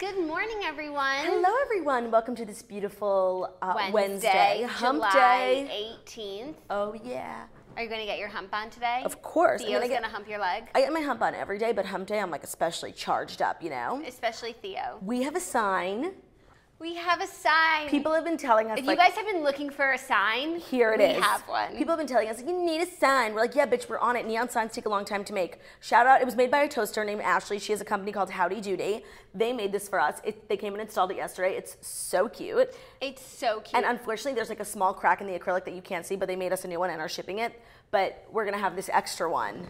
Good morning, everyone. Hello, everyone. Welcome to this beautiful Wednesday. Hump July day. 18th. Oh, yeah. Are you going to get your hump on today? Of course. Theo's going to hump your leg? I get my hump on every day, but hump day I'm like especially charged up, you know? Especially Theo. We have a sign. We have a sign. People have been telling us, if you guys have been looking for a sign, here it is. We have one. People have been telling us, you need a sign. We're like, yeah, bitch, we're on it. Neon signs take a long time to make. Shout out, it was made by a toaster named Ashley. She has a company called Howdy Doody. They made this for us. They came and installed it yesterday. It's so cute. It's so cute. And unfortunately, there's like a small crack in the acrylic that you can't see, but they made us a new one and are shipping it. But we're going to have this extra one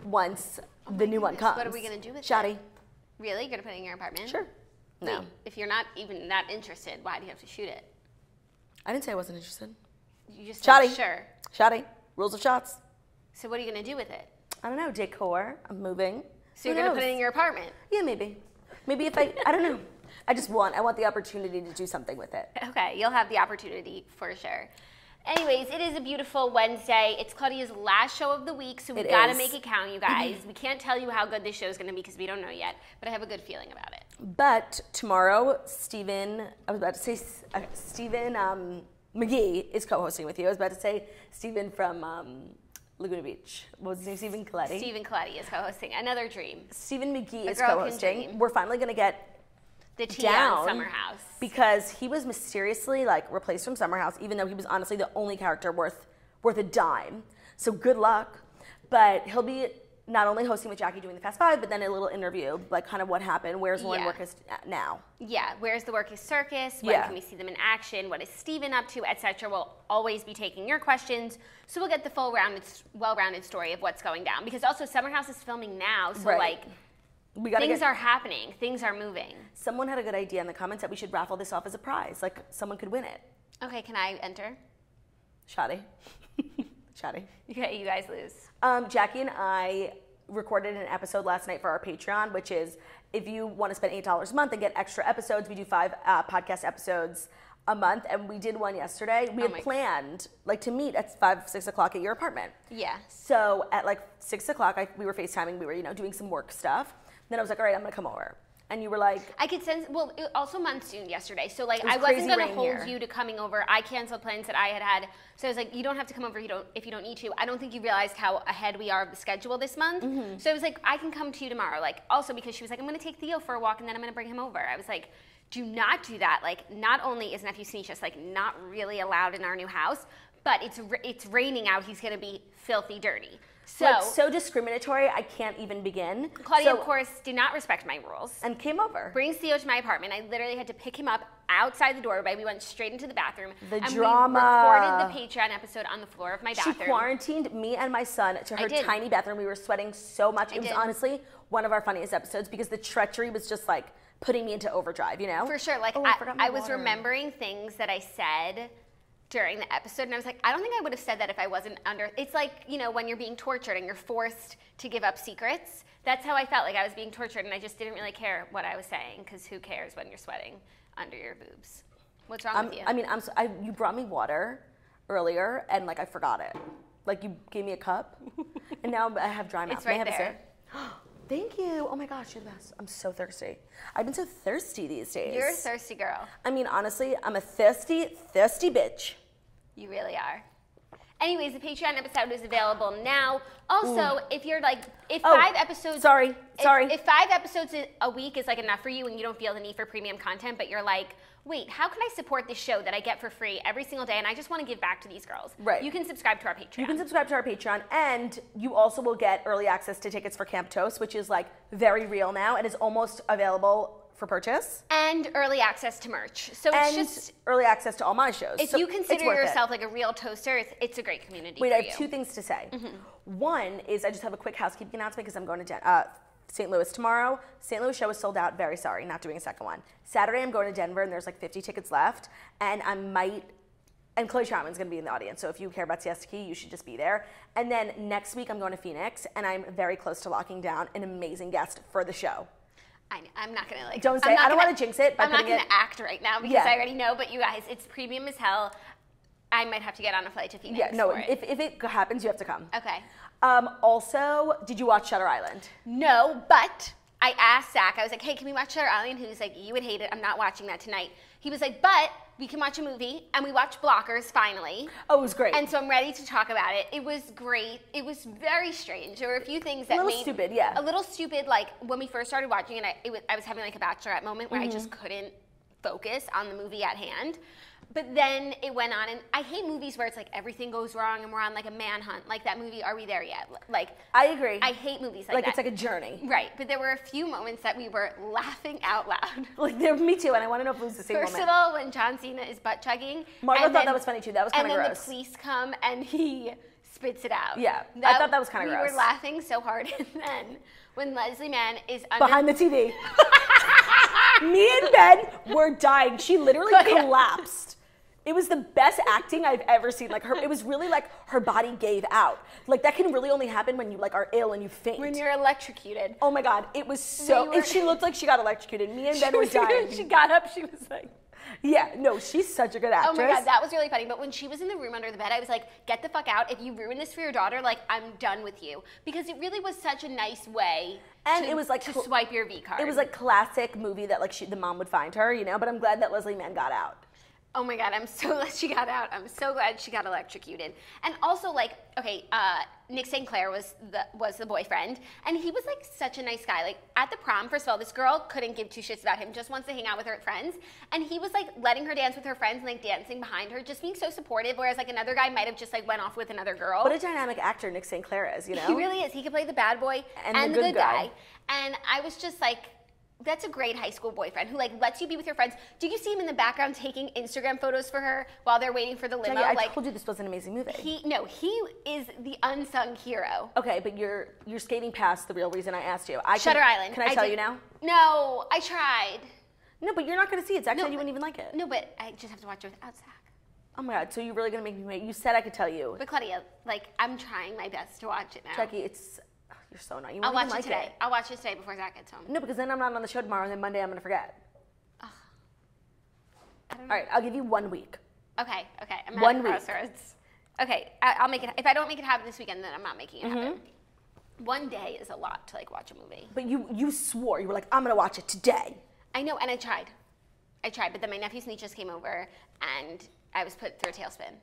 once the new one comes. What are we going to do with it? Shoddy. Really? You're going to put it in your apartment? Sure. No. Wait, if you're not even that interested, why do you have to shoot it? I didn't say I wasn't interested. You just Shoddy. said sure. Shoddy. Rules of shots. So what are you going to do with it? I don't know. Decor. I'm moving. So you're going to put it in your apartment? Yeah, maybe. Maybe if I don't know. I want the opportunity to do something with it. Okay, you'll have the opportunity for sure. Anyways, it is a beautiful Wednesday. It's Claudia's last show of the week, so we gotta make it count, you guys. We can't tell you how good this show is gonna be because we don't know yet, but I have a good feeling about it. But tomorrow, Stephen McGee is co-hosting with you. I was about to say Stephen from Laguna Beach. What was his name? Stephen Coletti. Stephen Coletti is co-hosting. Another dream. Stephen McGee is co-hosting. We're finally gonna get the tea on Summer House. Because he was mysteriously replaced from Summer House, even though he was honestly the only character worth a dime. So good luck. But he'll be not only hosting with Jackie doing the Fast Five, but then a little interview, like kind of what happened, where's Lauren Workus now? Yeah, where's the Workus Circus? When can we see them in action? What is Steven up to, etc. We'll always be taking your questions. So we'll get the full well-rounded story of what's going down. Because also Summer House is filming now, so things are happening. Things are moving. Someone had a good idea in the comments that we should raffle this off as a prize. Like, someone could win it. Okay, can I enter? Shoddy. Shoddy. Okay, you guys lose. Jackie and I recorded an episode last night for our Patreon, which is if you want to spend $8 a month and get extra episodes, we do 5 podcast episodes a month, and we did one yesterday. We had planned to meet at 5, 6 o'clock at your apartment. Yeah. So at 6 o'clock, we were FaceTiming. We were doing some work stuff. Then I was like, all right, I'm going to come over. And you were like... I could sense... Well, it also monsoon yesterday. So, I wasn't going to hold you to coming over. I canceled plans that I had. So I was like, you don't have to come over if you don't need to. I don't think you realized how ahead we are of the schedule this month. Mm-hmm. So I was like, I can come to you tomorrow. Also because she was like, I'm going to take Theo for a walk and then I'm going to bring him over. I was like, do not do that. Not only is Nephew Sneeze just, not really allowed in our new house, but it's raining out. He's going to be filthy dirty. So discriminatory, I can't even begin. Claudia, of course, did not respect my rules. And came over. Brings Theo to my apartment. I literally had to pick him up outside the doorway. We went straight into the bathroom. And we recorded the Patreon episode on the floor of my bathroom. She quarantined me and my son to her tiny bathroom. We were sweating so much. It was honestly one of our funniest episodes because the treachery was just putting me into overdrive, For sure. I was remembering things that I said during the episode, and I was like, I don't think I would have said that if I wasn't under. It's when you're being tortured and you're forced to give up secrets. That's how I felt. I was being tortured, and I just didn't really care what I was saying, because who cares when you're sweating under your boobs? What's wrong with you? You brought me water earlier, and I forgot it. You gave me a cup, and now I have dry mouth. It's right there. Thank you. Oh my gosh, you're the best. I'm so thirsty. I've been so thirsty these days. You're a thirsty girl. Honestly, I'm a thirsty bitch. You really are. Anyways, the Patreon episode is available now. Also, if you're 5 episodes... Sorry. If 5 episodes a week is enough for you and you don't feel the need for premium content, but you're wait, how can I support this show that I get for free every single day and I just want to give back to these girls? Right. You can subscribe to our Patreon. You can subscribe to our Patreon, and you also will get early access to tickets for Camp Toast, which is very real now and is almost available for purchase. And early access to merch. So it's just early access to all my shows. If you consider yourself a real toaster, it's a great community for you. Wait, I have 2 things to say. Mm-hmm. One is I just have a quick housekeeping announcement because I'm going to St. Louis tomorrow. St. Louis show is sold out. Very sorry, not doing a second one. Saturday I'm going to Denver and there's 50 tickets left, and and Chloe Chapman's going to be in the audience, so if you care about Siesta Key, you should just be there. And then next week I'm going to Phoenix, and I'm very close to locking down an amazing guest for the show. I'm not gonna Don't say. I don't want to jinx it. I'm not gonna act right now because I already know. But you guys, it's premium as hell. I might have to get on a flight to Phoenix. Yeah, no. If it happens, you have to come. Okay. Also, did you watch Shutter Island? No, but I asked Zach, I was like, hey, can we watch Shutter Island? He was like, you would hate it. I'm not watching that tonight. He was like, but we can watch a movie. And we watched Blockers, finally. Oh, it was great. And so I'm ready to talk about it. It was great. It was very strange. There were a few things that a little stupid, yeah. A little stupid, like when we first started watching it, I was having like a Bachelorette moment where I just couldn't focus on the movie at hand. But then it went on, and I hate movies where it's like everything goes wrong and we're on like a manhunt, like that movie Are We There Yet? Like, I agree. I hate movies like that. It's like a journey. Right, but there were a few moments that we were laughing out loud. Like, me too, and I want to know if it was the same moment. First of all, when John Cena is butt chugging. Margo thought that was funny too. That was kind of gross. And then the police come and he spits it out. Yeah, I thought that was kind of gross. We were laughing so hard, and then when Leslie Mann is behind the TV. Me and Ben were dying. She literally collapsed. It was the best acting I've ever seen. Like it was really like her body gave out. Like that can really only happen when you like are ill and you faint. When you're electrocuted. Oh my God, it was so. She looked like she got electrocuted. Me and Ben were dying. She got up. She was like. Yeah, no, she's such a good actress. Oh my God, that was really funny. But when she was in the room under the bed, I was like, get the fuck out. If you ruin this for your daughter, like, I'm done with you. Because it really was such a nice way it was like to swipe your V card. It was like classic movie that like the mom would find her, you know, but I'm glad that Leslie Mann got out. Oh my God, I'm so glad she got out. I'm so glad she got electrocuted. And also, like, okay, Nick St. Clair was the boyfriend, and he was like such a nice guy. Like at the prom, first of all, this girl couldn't give two shits about him, just wants to hang out with her friends, and he was like letting her dance with her friends and like dancing behind her, just being so supportive. Whereas like another guy might have just like went off with another girl. What a dynamic actor Nick St. Clair is, you know? He really is. He could play the bad boy and the good guy. And I was just like. That's a great high school boyfriend who like lets you be with your friends. Do you see him in the background taking Instagram photos for her while they're waiting for the limo? Jackie, I told you this was an amazing movie. He is the unsung hero. Okay, but you're skating past the real reason I asked you. Shutter Island. Can I tell you now? No, I tried. No, but you're not going to see it. Zach said you wouldn't even like it. No, but I just have to watch it without Zach. Oh my God, so you're really going to make me wait? You said I could tell you. But Claudia, like, I'm trying my best to watch it now. Jackie, you're so annoying. I'll watch it today. I'll watch it today before Zach gets home. No, because then I'm not on the show tomorrow, and then Monday I'm going to forget. Ugh. I don't know. All right, I'll give you 1 week. Okay. I'm at a crossroads. Okay, I'll make it. If I don't make it happen this weekend, then I'm not making it happen. 1 day is a lot to like watch a movie. But you swore. You were like, I'm going to watch it today. I know, and I tried, but then my nephew's niece just came over, and I was put through a tailspin.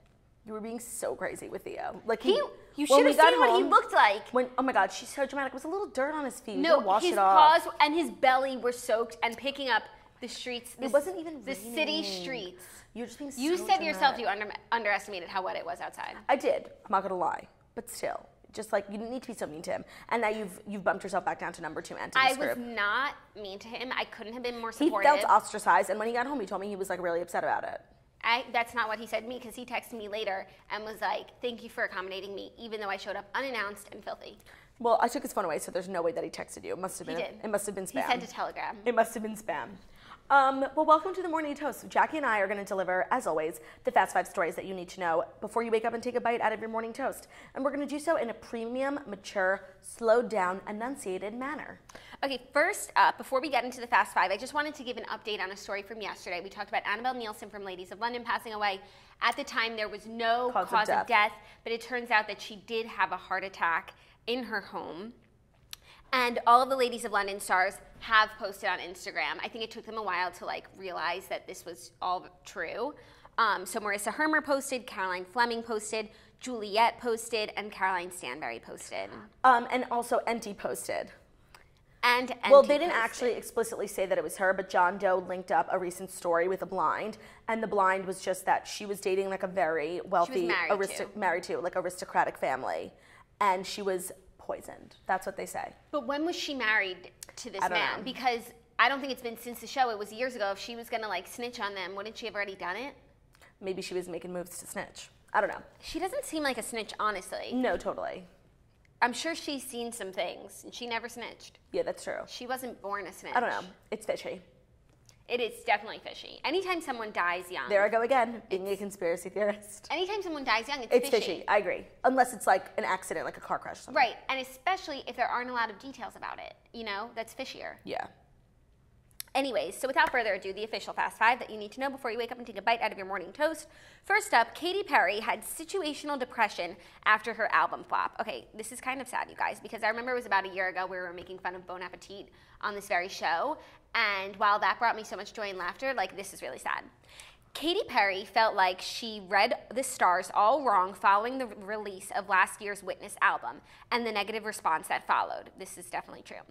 You were being so crazy with Theo. Like you should have seen what he looked like. Oh my God, she's so dramatic. There was a little dirt on his feet. No, his paws and his belly were soaked and picking up the streets. It wasn't even the city streets. You're just being so You said dramatic. yourself you underestimated how wet it was outside. I did. I'm not gonna lie, but still, just like you didn't need to be so mean to him. And now you've bumped yourself back down to number 2 man. I was not mean to him. I couldn't have been more supportive. He felt ostracized, and when he got home, he told me he was like really upset about it. That's not what he said to me, because he texted me later and was like, thank you for accommodating me, even though I showed up unannounced and filthy. Well, I took his phone away, so there's no way that he texted you. It must have been. It must have been spam. He sent a telegram. It must have been spam. Well, welcome to the Morning Toast. Jackie and I are going to deliver, as always, the Fast 5 stories that you need to know before you wake up and take a bite out of your morning toast. And we're going to do so in a premium, mature, slowed down, enunciated manner. Okay, first up, before we get into the Fast 5, I just wanted to give an update on a story from yesterday. We talked about Annabelle Nielsen from Ladies of London passing away. At the time, there was no cause of death, but it turns out that she did have a heart attack in her home. And all of the Ladies of London stars have posted on Instagram. I think it took them a while to like realize that this was all true. So Marissa Hermer posted, Caroline Fleming posted, Juliet posted, and Caroline Stanberry posted. And also Enty posted. And well, they didn't actually explicitly say that it was her, but John Doe linked up a recent story with a blind, and the blind was just that she was dating like a very wealthy, married to like aristocratic family, and she was poisoned. That's what they say. But when was she married to this man? Because I don't think it's been since the show. It was years ago. If she was gonna like snitch on them, wouldn't she have already done it? Maybe she was making moves to snitch. I don't know. She doesn't seem like a snitch, honestly. No, totally. I'm sure she's seen some things, and she never snitched. Yeah, that's true. She wasn't born a snitch. I don't know. It's fishy. It is definitely fishy. Anytime someone dies young. There I go again, being a conspiracy theorist. Anytime someone dies young, it's fishy. I agree. Unless it's like an accident, like a car crash or something. Right, and especially if there aren't a lot of details about it. You know, that's fishier. Yeah. Anyways, so without further ado, the official Fast Five that you need to know before you wake up and take a bite out of your morning toast. First up, Katy Perry had situational depression after her album flop. Okay, this is kind of sad, you guys, because I remember it was about a year ago we were making fun of Bon Appetit on this very show, and while that brought me so much joy and laughter, like, this is really sad. Katy Perry felt like she read the stars all wrong following the release of last year's Witness album and the negative response that followed. This is definitely true.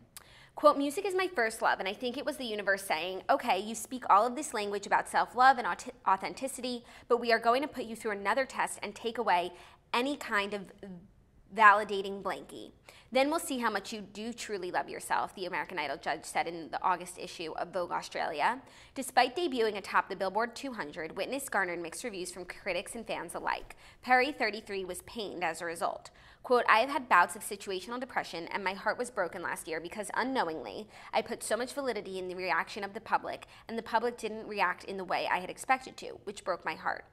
Quote, music is my first love, and I think it was the universe saying, okay, you speak all of this language about self-love and authenticity, but we are going to put you through another test and take away any kind of validating blankie. Then we'll see how much you do truly love yourself, the American Idol judge said in the August issue of Vogue Australia. Despite debuting atop the Billboard 200, Witness garnered mixed reviews from critics and fans alike. Perry, 33, was pained as a result. Quote, I have had bouts of situational depression and my heart was broken last year because unknowingly I put so much validity in the reaction of the public and the public didn't react in the way I had expected to, which broke my heart.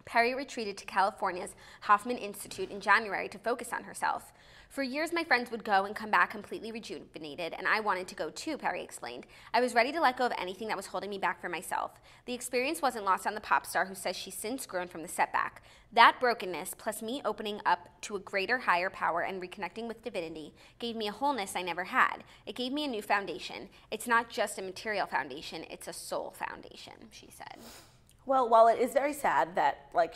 Perry retreated to California's Hoffman Institute in January to focus on herself. For years, my friends would go and come back completely rejuvenated, and I wanted to go too, Perry explained. I was ready to let go of anything that was holding me back for myself. The experience wasn't lost on the pop star who says she's since grown from the setback. That brokenness, plus me opening up to a greater, higher power and reconnecting with divinity, gave me a wholeness I never had. It gave me a new foundation. It's not just a material foundation, it's a soul foundation, she said. Well, while it is very sad that, like,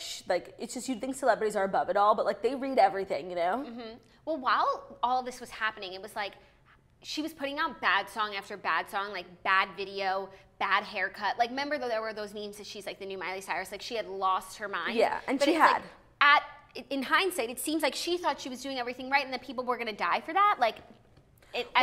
it's just you'd think celebrities are above it all, but, like, they read everything, you know? Mm-hmm. Well, while all of this was happening, it was like she was putting out bad song after bad song, like bad video, bad haircut. Like, remember there were those memes that she's like the new Miley Cyrus, like she had lost her mind. Yeah, and but she had. Like, in hindsight, it seems like she thought she was doing everything right and that people were going to die for that. Like,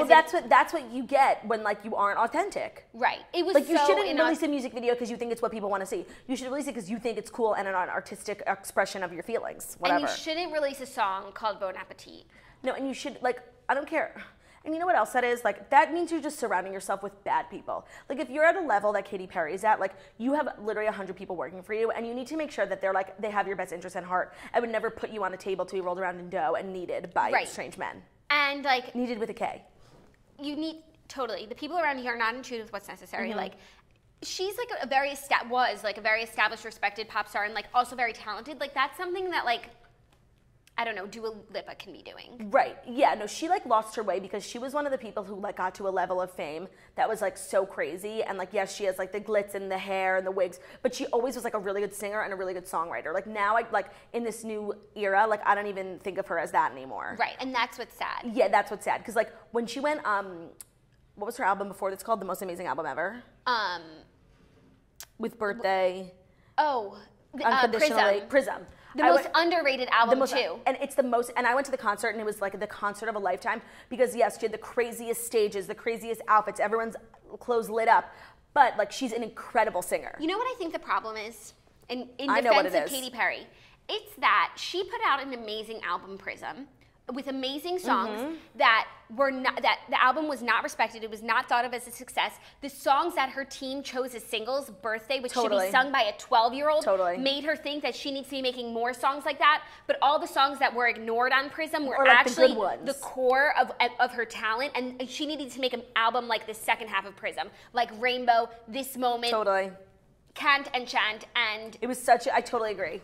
that's what you get when, like, you aren't authentic. Right. It was like, you shouldn't release a music video because you think it's what people want to see. You should release it because you think it's cool and an artistic expression of your feelings. Whatever. And you shouldn't release a song called Bon Appetit. No, and you should, like, I don't care. And you know what else that is? Like, that means you're just surrounding yourself with bad people. Like, if you're at a level that Katy Perry is at, like, you have literally 100 people working for you, and you need to make sure that they're, like, they have your best interest at heart. I would never put you on a table to be rolled around in dough and kneaded by strange men. And, like... Kneaded with a K. You need, totally, the people around you are not in tune with what's necessary. Mm-hmm. Like, she's like a very established, respected pop star and like also very talented. Like, that's something that, like, I don't know, Dua Lipa can be doing. Right, yeah, no, she like lost her way because she was one of the people who like got to a level of fame that was like so crazy. And like, yes, she has like the glitz and the hair and the wigs, but she always was like a really good singer and a really good songwriter. Like, now, like in this new era, like, I don't even think of her as that anymore. Right, and that's what's sad. Yeah, that's what's sad. Because like when she went, what was her album before that's called The Most Amazing Album Ever? With Birthday. Unconditionally. Prism. The most underrated album, too. And it's the most, and I went to the concert, and it was like the concert of a lifetime, because yes, she had the craziest stages, the craziest outfits, everyone's clothes lit up, but like, she's an incredible singer. You know what I think the problem is? In defense of Katy Perry, it's that she put out an amazing album, Prism, with amazing songs that were not, that the album was not respected. It was not thought of as a success. The songs that her team chose as singles, Birthday, which should be sung by a 12-year-old, made her think that she needs to be making more songs like that. But all the songs that were ignored on Prism were like actually the core of her talent, and she needed to make an album like the second half of Prism, like Rainbow, This Moment, Can't Enchant, and it was such I totally agree.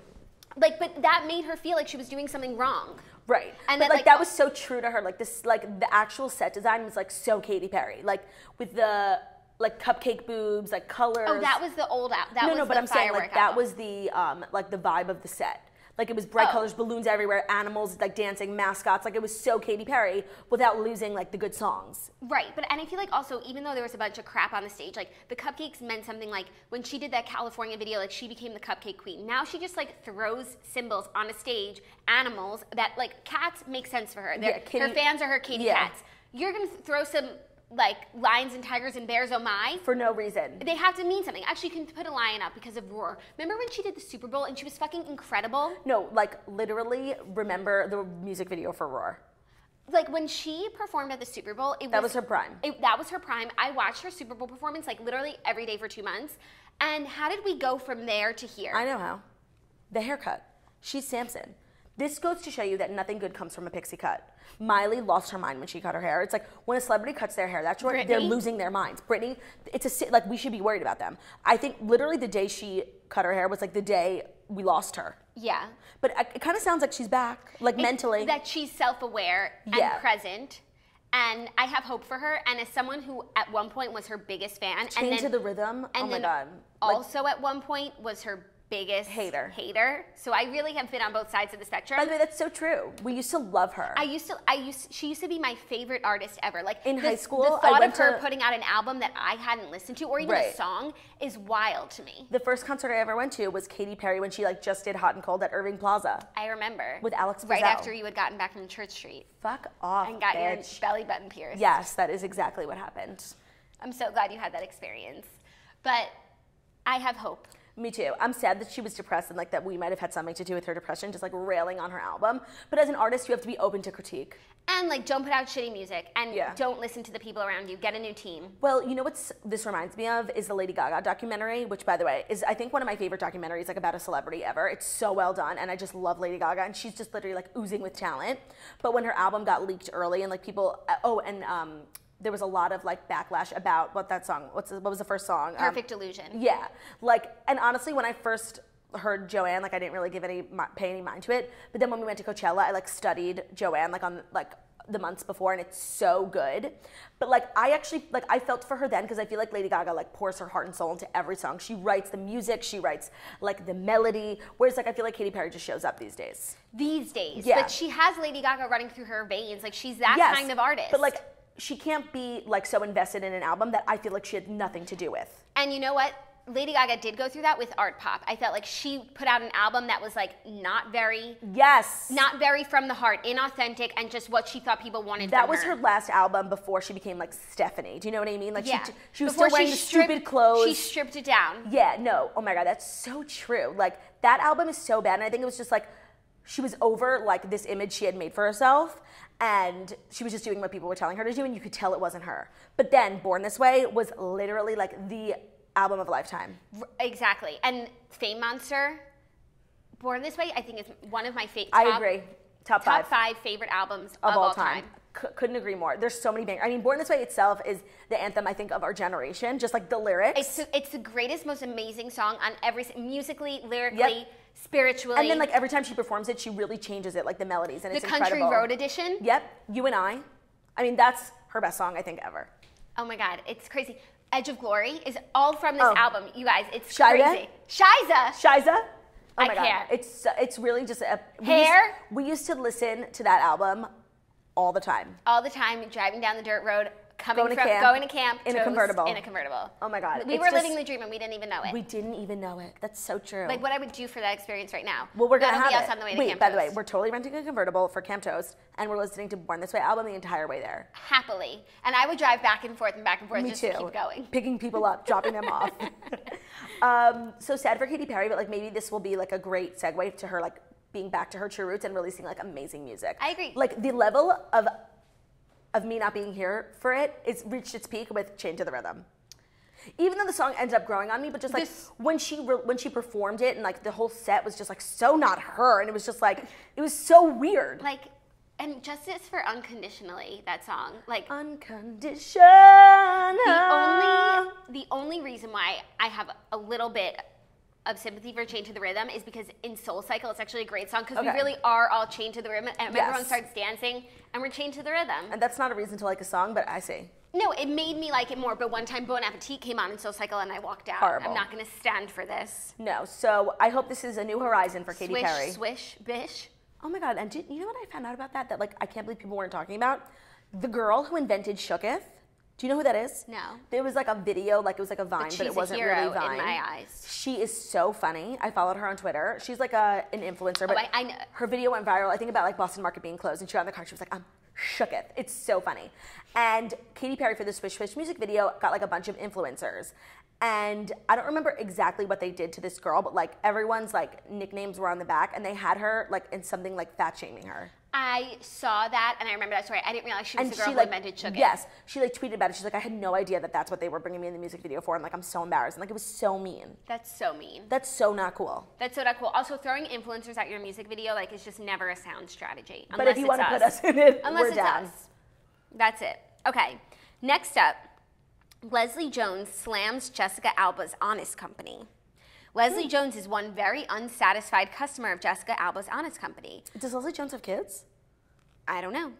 Like, but that made her feel like she was doing something wrong. Right, and but like that was so true to her. Like this, like the actual set design was like so Katy Perry, like with the like cupcake boobs, like colors. Oh, that was the old app. But I'm saying like that was the like the vibe of the set. Like, it was bright colors, balloons everywhere, animals like dancing, mascots. Like, it was so Katy Perry without losing like the good songs. Right, and I feel like also, even though there was a bunch of crap on the stage, like the cupcakes meant something. Like when she did that California video, like she became the cupcake queen. Now she just like throws symbols on a stage, animals that like cats make sense for her. Her fans are her kitty cats. You're gonna throw some like lions and tigers and bears, oh my, for no reason. They have to mean something. Actually, you can put a lion up because of Roar. Remember when she did the Super Bowl and she was fucking incredible? No, like literally remember the music video for Roar. Like when she performed at the Super Bowl, that was her prime. That was her prime. I watched her Super Bowl performance like literally every day for 2 months. And how did we go from there to here? I know how. The haircut. She's Samson. This goes to show you that nothing good comes from a pixie cut. Miley lost her mind when she cut her hair. It's like when a celebrity cuts their hair that short, they're losing their minds. Britney, like we should be worried about them. I think literally the day she cut her hair was like the day we lost her. Yeah. But it kind of sounds like she's back, like mentally. That she's self-aware and present. And I have hope for her. And as someone who at one point was her biggest fan. Chained to the Rhythm. And oh my God. Also at one point was her biggest hater. So I really have been on both sides of the spectrum. By the way, that's so true. We used to love her. She used to be my favorite artist ever. Like in high school, the thought of her putting out an album that I hadn't listened to, or even a song, is wild to me. The first concert I ever went to was Katy Perry when she like just did Hot and Cold at Irving Plaza. I remember. With Alex Brazell. Right after you had gotten back from Church Street. Fuck off, and got your belly button pierced. Yes, that is exactly what happened. I'm so glad you had that experience. But I have hope. Me too. I'm sad that she was depressed and like that we might have had something to do with her depression, just like railing on her album. But as an artist, you have to be open to critique. And like don't put out shitty music and don't listen to the people around you. Get a new team. Well, you know what this reminds me of is the Lady Gaga documentary, which by the way is I think one of my favorite documentaries like about a celebrity ever. It's so well done and I just love Lady Gaga and she's just literally like oozing with talent. But when her album got leaked early and like people there was a lot of like backlash about what was the first song? Perfect Illusion. Yeah, like, and honestly, when I first heard Joanne, like I didn't really pay any mind to it. But then when we went to Coachella, I like studied Joanne like on like the months before, and it's so good. But like I felt for her then because I feel like Lady Gaga like pours her heart and soul into every song. She writes the music, she writes like the melody. Whereas like I feel like Katy Perry just shows up these days. Yeah. But she has Lady Gaga running through her veins. Like she's that kind of artist. But like. She can't be like so invested in an album that I feel like she had nothing to do with. And you know what? Lady Gaga did go through that with Art Pop. I felt like she put out an album that was like not very from the heart, inauthentic, and just what she thought people wanted. That was her last album before she became like Stephanie. Do you know what I mean? Like she was before still wearing the stupid clothes. She stripped it down. Yeah, no. Oh my God, that's so true. Like that album is so bad, and I think it was just like she was over like this image she had made for herself. And she was just doing what people were telling her to do, and you could tell it wasn't her. But then Born This Way was literally like the album of a lifetime. Exactly. And Fame Monster, Born This Way, I think is one of my I agree. Top five favorite albums of all time. Couldn't agree more. There's so many bangers. I mean, Born This Way itself is the anthem, I think, of our generation. Just like the lyrics. It's the greatest, most amazing song on musically, lyrically, spiritually. And then like every time she performs it, she really changes it, like the melodies, and it's incredible. The Country Road edition. Yep, You and I. I mean, that's her best song I think ever. Oh my God, it's crazy. Edge of Glory is all from this album, you guys. It's Shiza? Crazy. Shiza. Oh my God. It's really just we used to listen to that album all the time. All the time, driving down the dirt road. Going to camp in a convertible. Oh my God. We were living the dream and we didn't even know it. We didn't even know it. That's so true. Like what I would do for that experience right now. Well, we're going to have us on the way to Camp by the way, we're totally renting a convertible for Camp Toast and we're listening to Born This Way album the entire way there. Happily. And I would drive back and forth Me just too. to keep going. Picking people up, dropping them off. So sad for Katy Perry, but like maybe this will be like a great segue to her like being back to her true roots and releasing like amazing music. I agree. Like the level of me not being here for it, it's reached its peak with Chained to the Rhythm. Even though the song ended up growing on me, but just like when she performed it and like the whole set was just like so not her, and it was just like it was so weird. Like, and Justice for Unconditionally, that song, like Unconditional. The only reason why I have a little bit of sympathy for Chained to the Rhythm is because in Soul Cycle it's actually a great song because we really are all chained to the rhythm and everyone starts dancing and we're chained to the rhythm. And that's not a reason to like a song, but I see. No, it made me like it more, but one time Bon Appetit came on in Soul Cycle and I walked out. Horrible. I'm not going to stand for this. No, so I hope this is a new horizon for Katy Perry. Swish, bish. Oh my God, and you know what I found out about that like I can't believe people weren't talking about? The girl who invented Shooketh. Do you know who that is? No. There was like a video, like it was like a Vine, but it wasn't really Vine. In my eyes. She is so funny. I followed her on Twitter. She's like an influencer, but I know. Her video went viral. I think about like Boston Market being closed, and she got in the car. She was like, "I'm shooketh." It's so funny. And Katy Perry for the Swish Swish music video got like a bunch of influencers, and I don't remember exactly what they did to this girl, but like everyone's like nicknames were on the back, and they had her like in something like fat shaming her. I saw that, and I remember that story. I didn't realize she was the girl who invented Sugar. Yes, she like tweeted about it. She's like, I had no idea that that's what they were bringing me in the music video for, and like I'm so embarrassed. And like it was so mean. That's so mean. That's so not cool. That's so not cool. Also, throwing influencers at your music video like is just never a sound strategy. But if you want to put us in it, unless we're it's down. Us. That's it. Okay. Next up, Leslie Jones slams Jessica Alba's Honest Company. Leslie Jones is one very unsatisfied customer of Jessica Alba's Honest Company. Does Leslie Jones have kids? I don't know.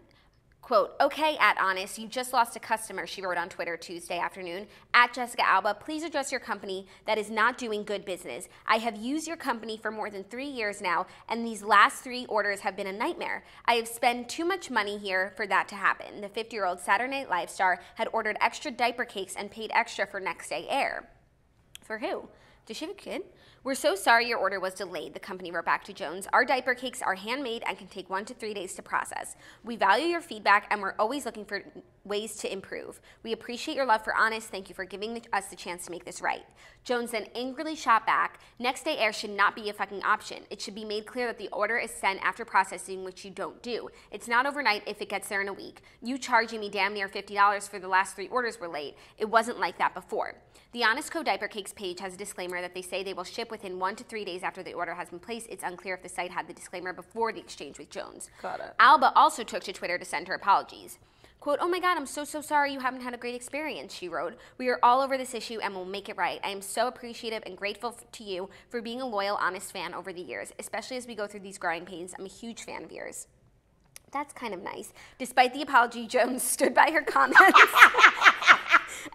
Quote, okay, at Honest, you just lost a customer, she wrote on Twitter Tuesday afternoon. At Jessica Alba, please address your company that is not doing good business. I have used your company for more than 3 years now, and these last 3 orders have been a nightmare. I have spent too much money here for that to happen. The 50-year-old Saturday Night Live star had ordered extra diaper cakes and paid extra for next day air. For who? Does she have a kid? We're so sorry your order was delayed, the company wrote back to Jones. Our diaper cakes are handmade and can take 1 to 3 days to process. We value your feedback and we're always looking for ways to improve. We appreciate your love for Honest. Thank you for giving us the chance to make this right. Jones then angrily shot back, next day air should not be a fucking option. It should be made clear that the order is sent after processing, which you don't do. It's not overnight if it gets there in a week. You charging me damn near $50 for the last 3 orders were late. It wasn't like that before. The Honest Co. Diaper Cakes page has a disclaimer that they say they will ship within 1 to 3 days after the order has been placed. It's unclear if the site had the disclaimer before the exchange with Jones. Got it. Alba also took to Twitter to send her apologies. Quote, oh my God, I'm so sorry you haven't had a great experience, she wrote. We are all over this issue and we'll make it right. I am so appreciative and grateful to you for being a loyal, Honest fan over the years, especially as we go through these growing pains. I'm a huge fan of yours. That's kind of nice. Despite the apology, Jones stood by her comments,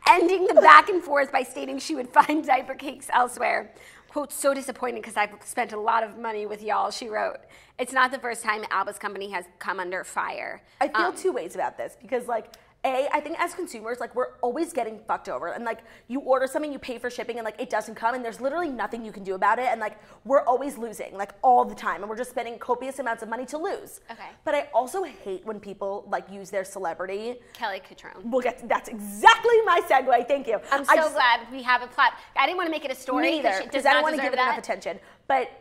ending the back and forth by stating she would find diaper cakes elsewhere. Quote, so disappointed because I've spent a lot of money with y'all, she wrote. It's not the first time Alba's company has come under fire. I feel 2 ways about this because like, I think as consumers, like we're always getting fucked over and like you order something, you pay for shipping and like it doesn't come and there's literally nothing you can do about it and like we're always losing like all the time and we're just spending copious amounts of money to lose. Okay. But I also hate when people like use their celebrity. Kelly Cutrone. We'll get to, that's exactly my segue, thank you. I'm so glad we have a plot. I didn't want to make it a story. Me either, because I don't want to give it enough attention. But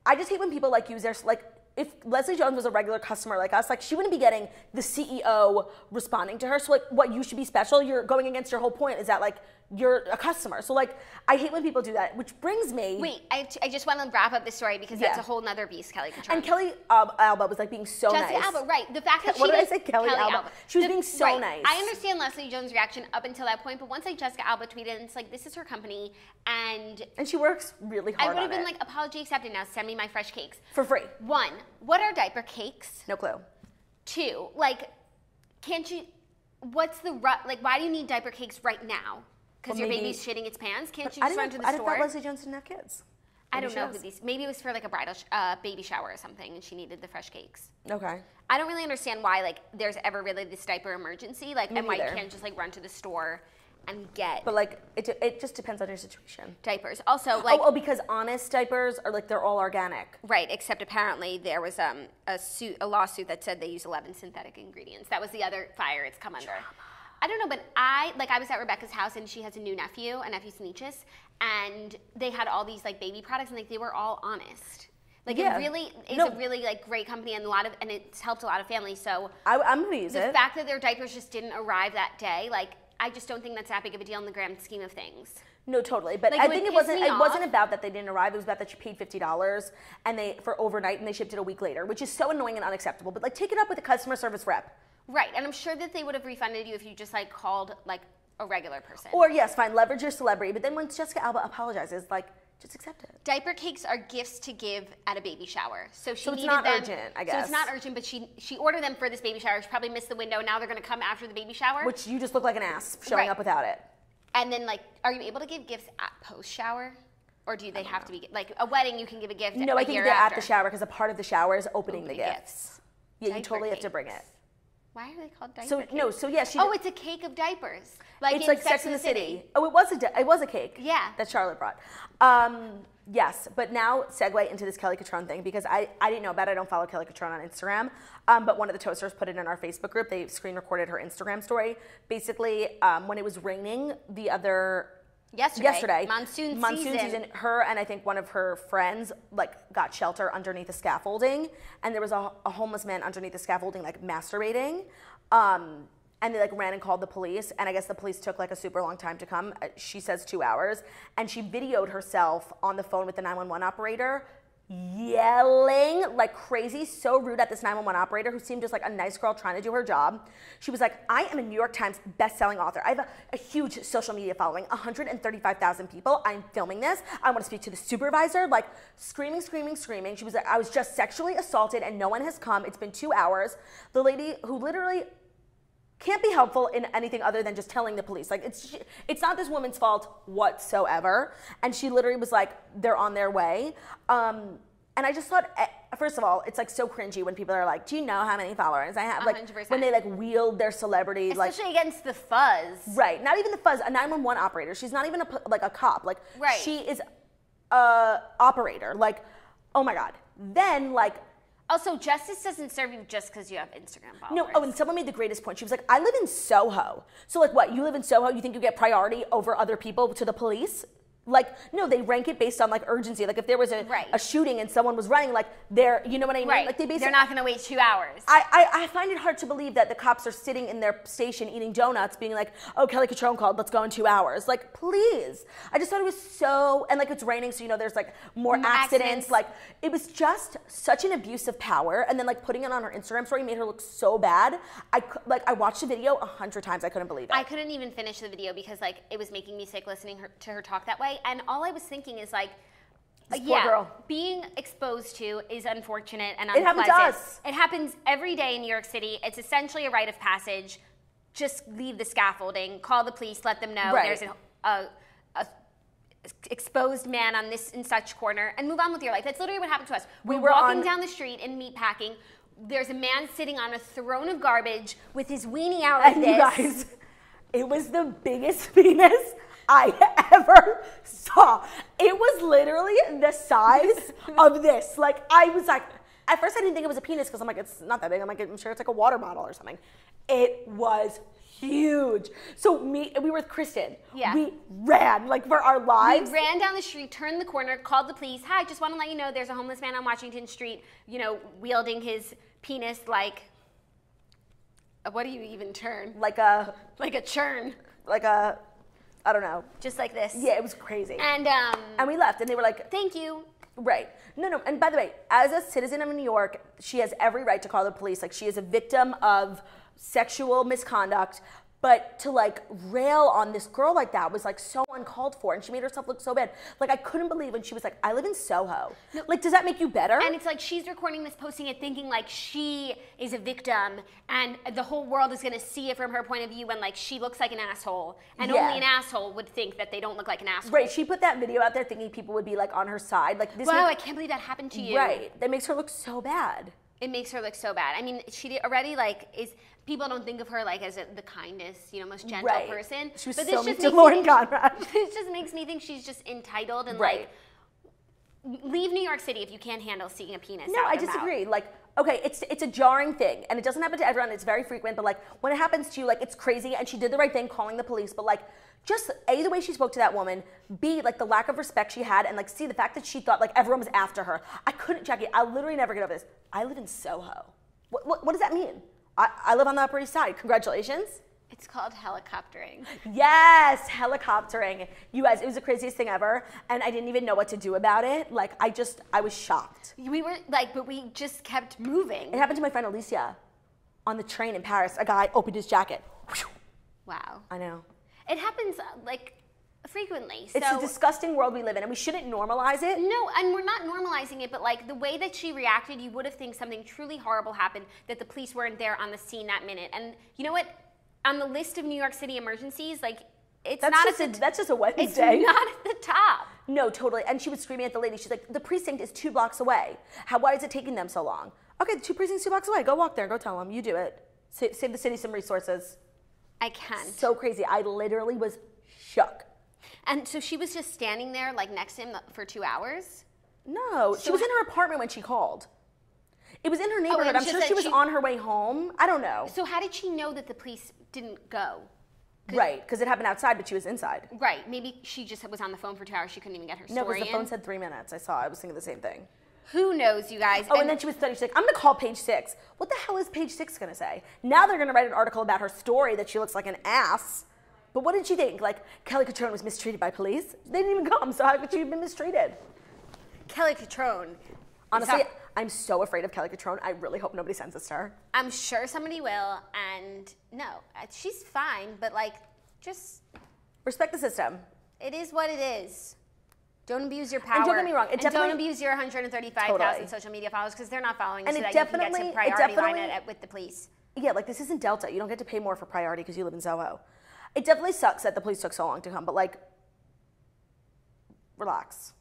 I just hate when people like use their, like, if Leslie Jones was a regular customer like us, like she wouldn't be getting the CEO responding to her. So like what, you should be special? You're going against your whole point is that like you're a customer. So like I hate when people do that, which brings me. Wait, I just want to wrap up this story because that's a whole nother beast, Kelly Cutrone. And Kelly Alba was like being so Jessica nice. Alba, right. The fact that what did I say? Kelly Alba. She was being so nice. I understand Leslie Jones' reaction up until that point, but once like Jessica Alba tweeted and it's like, this is her company and she works really hard I would have on been like, apology accepted, now send me my fresh cakes. For free. 1, what are diaper cakes? No clue. 2, like, can't you, what's the, like, why do you need diaper cakes right now? Because your baby's shitting its pants? Can't you just run to the store? I thought Leslie Jones didn't have kids. I don't know who these, maybe it was for like a bridal, baby shower or something and she needed the fresh cakes. Okay. I don't really understand why like there's ever really this diaper emergency, like, and why you can't just like run to the store and get. But like, it just depends on your situation. Diapers. Also, like. Because Honest diapers are like, they're all organic. Right, except apparently there was a lawsuit that said they use 11 synthetic ingredients. That was the other fire it's come under. Drama. I don't know, but I was at Rebecca's house and she has a new nephew, a nephew's Nietzsche's, and they had all these like baby products and like they were all Honest. Like it really is a really like great company and it's helped a lot of families. So I'm gonna use it. The fact that their diapers just didn't arrive that day, like I just don't think that's that big of a deal in the grand scheme of things. No, totally. But like, I think it wasn't about that they didn't arrive. It was about that she paid $50 and for overnight and they shipped it a week later, which is so annoying and unacceptable. But like take it up with a customer service rep. Right, and I'm sure that they would have refunded you if you just like called like a regular person. Or yes, fine, leverage your celebrity. But then when Jessica Alba apologizes, like just accept it. Diaper cakes are gifts to give at a baby shower. So she needed not them. Urgent, I guess. So it's not urgent, but she ordered them for this baby shower. She probably missed the window. Now they're going to come after the baby shower. Which you just look like an ass showing up without it. And then like, are you able to give gifts at post shower? Or do they have to be, like a wedding you can give a gift No, I think they're at the shower because a part of the shower is opening the gifts. Yeah, you totally have to bring it. Why are they called diaper cakes? It's a cake of diapers. Like it's like Sex in the City. Oh, it was a cake. Yeah. That Charlotte brought. Yes, but now segue into this Kelly Cutrone thing because I didn't know about it. I don't follow Kelly Cutrone on Instagram. But one of the toasters put it in our Facebook group. They screen recorded her Instagram story. Basically, when it was raining the other Yesterday. Monsoon season. Her and I think one of her friends like got shelter underneath the scaffolding, and there was a homeless man underneath the scaffolding like masturbating. And they like ran and called the police, and I guess the police took like a super long time to come. She says 2 hours, and she videoed herself on the phone with the 911 operator yelling like crazy, so rude at this 911 operator who seemed just like a nice girl trying to do her job. She was like, I am a New York Times best-selling author. I have a huge social media following, 135,000 people. I'm filming this. I want to speak to the supervisor, like screaming. She was like, I was just sexually assaulted and no one has come. It's been 2 hours. The lady who literally can't be helpful in anything other than just telling the police. Like, it's not this woman's fault whatsoever. And she literally was like, they're on their way. And I just thought, first of all, it's like so cringy when people are like, do you know how many followers I have? Like 100%. when they like wield their celebrity. Especially against the fuzz. Right, not even the fuzz, a 911 operator. She's not even a cop. Like, right. She is a operator. Like, oh my God. Then like, also, justice doesn't serve you just because you have Instagram followers. No, and someone made the greatest point. She was like, I live in Soho. So like what, you live in Soho, you think you get priority over other people to the police? Like, no, they rank it based on like urgency. Like if there was a shooting and someone was running, like they're, you know what I mean? Right. Like they're not gonna wait 2 hours. I find it hard to believe that the cops are sitting in their station eating donuts being like, oh, Kelly Cutrone called, let's go in 2 hours. Like, please. I just thought it was so, and like it's raining, so you know there's like more accidents. Like it was just such an abuse of power. And then like putting it on her Instagram story made her look so bad. I watched the video 100 times, I couldn't believe it. I couldn't even finish the video because like it was making me sick listening to her talk that way. And all I was thinking is like, poor girl. Being exposed to is unfortunate and unpleasant. It happened to us. It happens every day in New York City. It's essentially a rite of passage. Just leave the scaffolding, call the police, let them know there's a exposed man on this and such corner, and move on with your life. That's literally what happened to us. We were walking down the street in meatpacking. There's a man sitting on a throne of garbage with his weenie out like this. You guys, it was the biggest penis I ever saw. It was literally the size of this. Like, I was like, at first I didn't think it was a penis because I'm like, it's not that big. I'm sure it's like a water bottle or something. It was huge. So we were with Kristen. Yeah. We ran, like, for our lives. We ran down the street, turned the corner, called the police. Hi, just want to let you know there's a homeless man on Washington Street, you know, wielding his penis like, what do you even turn? Like a churn. Like a, I don't know. Just like this. Yeah, it was crazy. And we left, and they were like, thank you. Right. No. And by the way, as a citizen of New York, she has every right to call the police. Like, she is a victim of sexual misconduct. But to like rail on this girl like that was like so uncalled for, and she made herself look so bad. Like, I couldn't believe when she was like, I live in Soho. No, like, does that make you better? And it's like she's recording this, posting it, thinking like she is a victim, and the whole world is gonna see it from her point of view, and like she looks like an asshole, and only an asshole would think that they don't look like an asshole. Right. She put that video out there thinking people would be like on her side. Like, this. Wow, I can't believe that happened to you. Right. That makes her look so bad. It makes her look so bad. I mean, she already like is. People don't think of her like as the kindest, you know, most gentle person. She was so mean to Lauren Conrad. This just makes me think she's just entitled and like, leave New York City if you can't handle seeing a penis. No, I disagree. Like, okay, it's a jarring thing, and it doesn't happen to everyone. It's very frequent, but like when it happens to you, like it's crazy. And she did the right thing, calling the police. But like, just A, the way she spoke to that woman, B, like the lack of respect she had, and like C, the fact that she thought like everyone was after her. I couldn't, Jackie. I'll literally never get over this. I live in Soho. What does that mean? I live on the Upper East Side. Congratulations. It's called helicoptering. Yes, helicoptering. You guys, it was the craziest thing ever, and I didn't even know what to do about it. Like, I was shocked. We were like, but we just kept moving. It happened to my friend Alicia on the train in Paris. A guy opened his jacket. Wow. I know. It happens like frequently. It's a disgusting world we live in, and we shouldn't normalize it. No, and we're not normalizing it, but like the way that she reacted, you would have think something truly horrible happened, that the police weren't there on the scene that minute. And you know what? On the list of New York City emergencies, like that's just a Wednesday. It's not at the top. No, totally. And she was screaming at the lady. She's like, the precinct is 2 blocks away. Why is it taking them so long? Okay, the 2 precincts 2 blocks away. Go walk there. Go tell them. You do it. Save the city some resources. I can't. So crazy. I literally was shook. And so she was just standing there, like, next to him for 2 hours? No, she was in her apartment when she called. It was in her neighborhood. I'm sure she was on her way home. I don't know. So how did she know that the police didn't go? Right, because it happened outside, but she was inside. Right. Maybe she just was on the phone for 2 hours. She couldn't even get her story in. No, because the phone said 3 minutes. I was thinking the same thing. Who knows, you guys? Oh, and then she was studying. She's like, I'm going to call Page Six. What the hell is Page Six going to say? Now they're going to write an article about her story that she looks like an ass. But what did she think? Like, Kelly Cutrone was mistreated by police? They didn't even come, so how could she have been mistreated? Kelly Cutrone. Honestly, I'm so afraid of Kelly Cutrone. I really hope nobody sends this to her. I'm sure somebody will, and no, she's fine, but like, just respect the system. It is what it is. Don't abuse your power. And don't get me wrong, don't abuse your 135,000 social media followers because they're not following you so that you can get to priority line with the police. Yeah, like this isn't Delta. You don't get to pay more for priority because you live in Soho. It definitely sucks that the police took so long to come, but like, relax.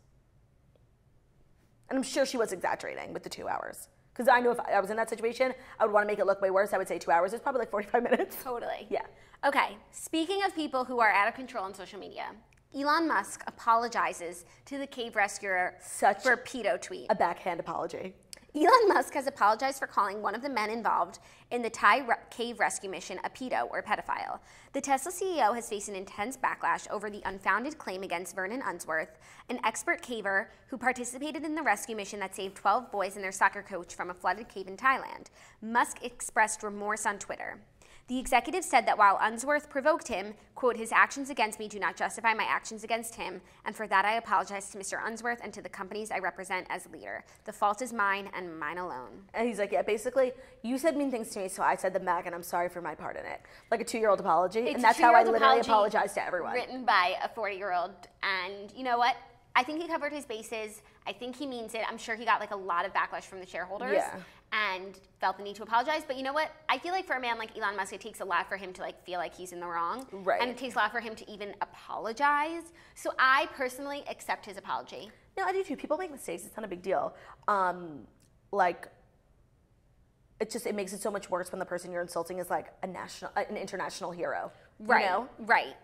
And I'm sure she was exaggerating with the 2 hours. Because I know if I was in that situation, I would want to make it look way worse. I would say 2 hours. It's probably like 45 minutes. Totally. Yeah. Okay, speaking of people who are out of control on social media, Elon Musk apologizes to the cave rescuer for a pedo tweet. A backhand apology. Elon Musk has apologized for calling one of the men involved in the Thai cave rescue mission a pedo or pedophile. The Tesla CEO has faced an intense backlash over the unfounded claim against Vernon Unsworth, an expert caver who participated in the rescue mission that saved 12 boys and their soccer coach from a flooded cave in Thailand. Musk expressed remorse on Twitter. The executive said that while Unsworth provoked him, quote, his actions against me do not justify my actions against him, and for that I apologize to Mr. Unsworth and to the companies I represent as leader. The fault is mine and mine alone. And he's like, yeah, basically, you said mean things to me, so I said them back, and I'm sorry for my part in it. Like a 2-year-old apology, and that's how I literally apologize to everyone. Written by a 40-year-old, and you know what? I think he covered his bases. I think he means it. I'm sure he got like a lot of backlash from the shareholders and felt the need to apologize. But you know what? I feel like for a man like Elon Musk, it takes a lot for him to like feel like he's in the wrong. Right. And it takes a lot for him to even apologize. So I personally accept his apology. No, I do too. People make mistakes. It's not a big deal. Like, it makes it so much worse when the person you're insulting is like an international hero. Right. You know? Right.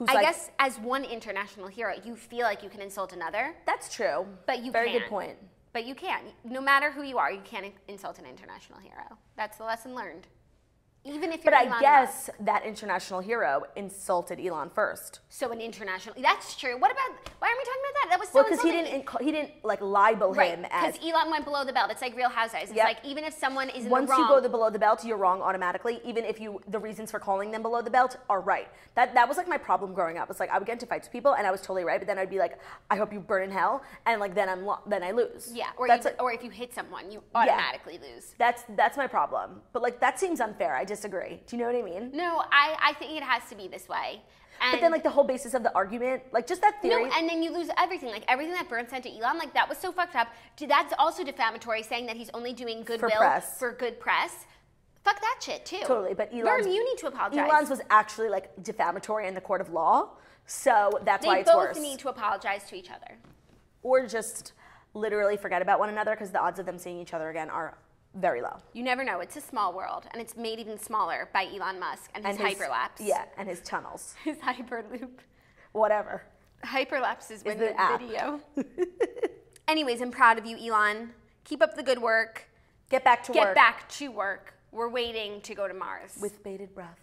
I guess as one international hero, you feel like you can insult another. That's true. But you Very can't. good point. But you can't. No matter who you are, you can't insult an international hero. That's the lesson learned. Even if you're Elon Musk. But I guess that international hero insulted Elon first. So an international, that's true. What about, why aren't we talking about that? That was so well, because he didn't like libel him as. Because Elon went below the belt. It's like Real Housewives. It's like even if someone is in Once the wrong. you go below the belt, you're wrong automatically. Even if the reasons for calling them below the belt are right. That was like my problem growing up. It's like I would get into fights with people and I was totally right, but then I'd be like, I hope you burn in hell, and like then I lose. Yeah. Or if you hit someone, you automatically lose. That's my problem. But like that seems unfair. I disagree. Do you know what I mean? No, I think it has to be this way. But then, like, the whole basis of the argument, like, just that theory. No, and then you lose everything. Like, everything that Byrne said to Elon, like, that was so fucked up. That's also defamatory, saying that he's only doing goodwill for good press. Fuck that shit, too. Totally, but Byrne, you need to apologize. Elon's was actually, like, defamatory in the court of law, so that's why it's worse. They both need to apologize to each other. Or just literally forget about one another, because the odds of them seeing each other again are very low. You never know. It's a small world, and it's made even smaller by Elon Musk and his hyperlapse. Yeah, and his tunnels. His hyperloop. Whatever. Hyperlapse is when the video. Anyways, I'm proud of you, Elon. Keep up the good work. Get back to work. Get back to work. We're waiting to go to Mars. With bated breath.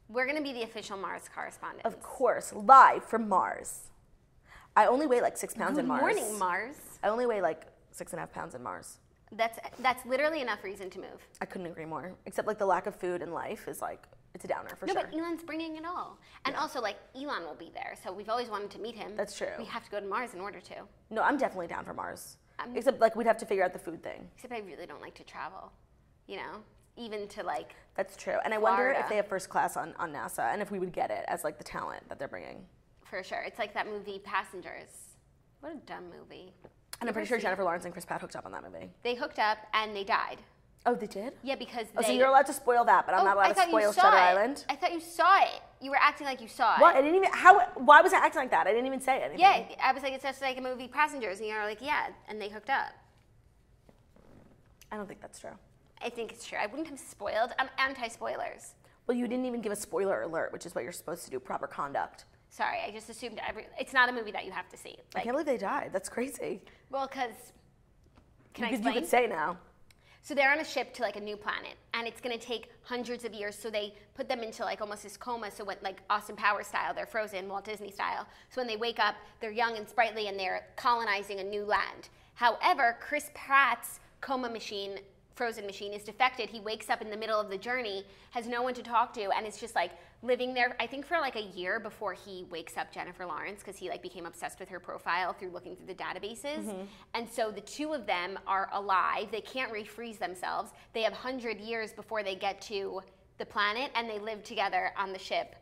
We're going to be the official Mars correspondent. Of course. Live from Mars. I only weigh like 6 pounds in Mars. Good morning, Mars. I only weigh like 6.5 pounds in Mars. That's literally enough reason to move. I couldn't agree more. Except like the lack of food in life is like, it's a downer for sure. No, but Elon's bringing it all. And also like Elon will be there. So we've always wanted to meet him. That's true. We have to go to Mars in order to. No, I'm definitely down for Mars. Except like we'd have to figure out the food thing. Except I really don't like to travel, you know, even to like That's true. And I Florida. wonder if they have first class on NASA and if we would get it as like the talent that they're bringing. For sure. It's like that movie Passengers. What a dumb movie. And I'm pretty sure Jennifer Lawrence and Chris Pratt hooked up on that movie. They hooked up and they died. Oh, they did? Yeah, because so you're allowed to spoil that, but I'm not allowed to spoil Shutter Island? I thought you saw it. You were acting like you saw it. What? I didn't even, why was I acting like that? I didn't even say anything. Yeah, I was like, it's just like a movie Passengers, and you're like, yeah, and they hooked up. I don't think that's true. I think it's true. I wouldn't have spoiled. I'm anti-spoilers. Well, you didn't even give a spoiler alert, which is what you're supposed to do, proper conduct. Sorry, I just assumed it's not a movie that you have to see. Like, I can't believe they died. That's crazy. Well, because, can I explain? You could say now. So they're on a ship to like a new planet, and it's gonna take hundreds of years. So they put them into like almost this coma. So what, like Austin Powers style, they're frozen, Walt Disney style. So when they wake up, they're young and sprightly, and they're colonizing a new land. However, Chris Pratt's coma machine, frozen machine, is defected. He wakes up in the middle of the journey, has no one to talk to, and it's just like living there, I think for like a year before he wakes up Jennifer Lawrence, because he like became obsessed with her profile through looking through the databases. And so the two of them are alive. They can't refreeze themselves. They have 100 years before they get to the planet, and they live together on the ship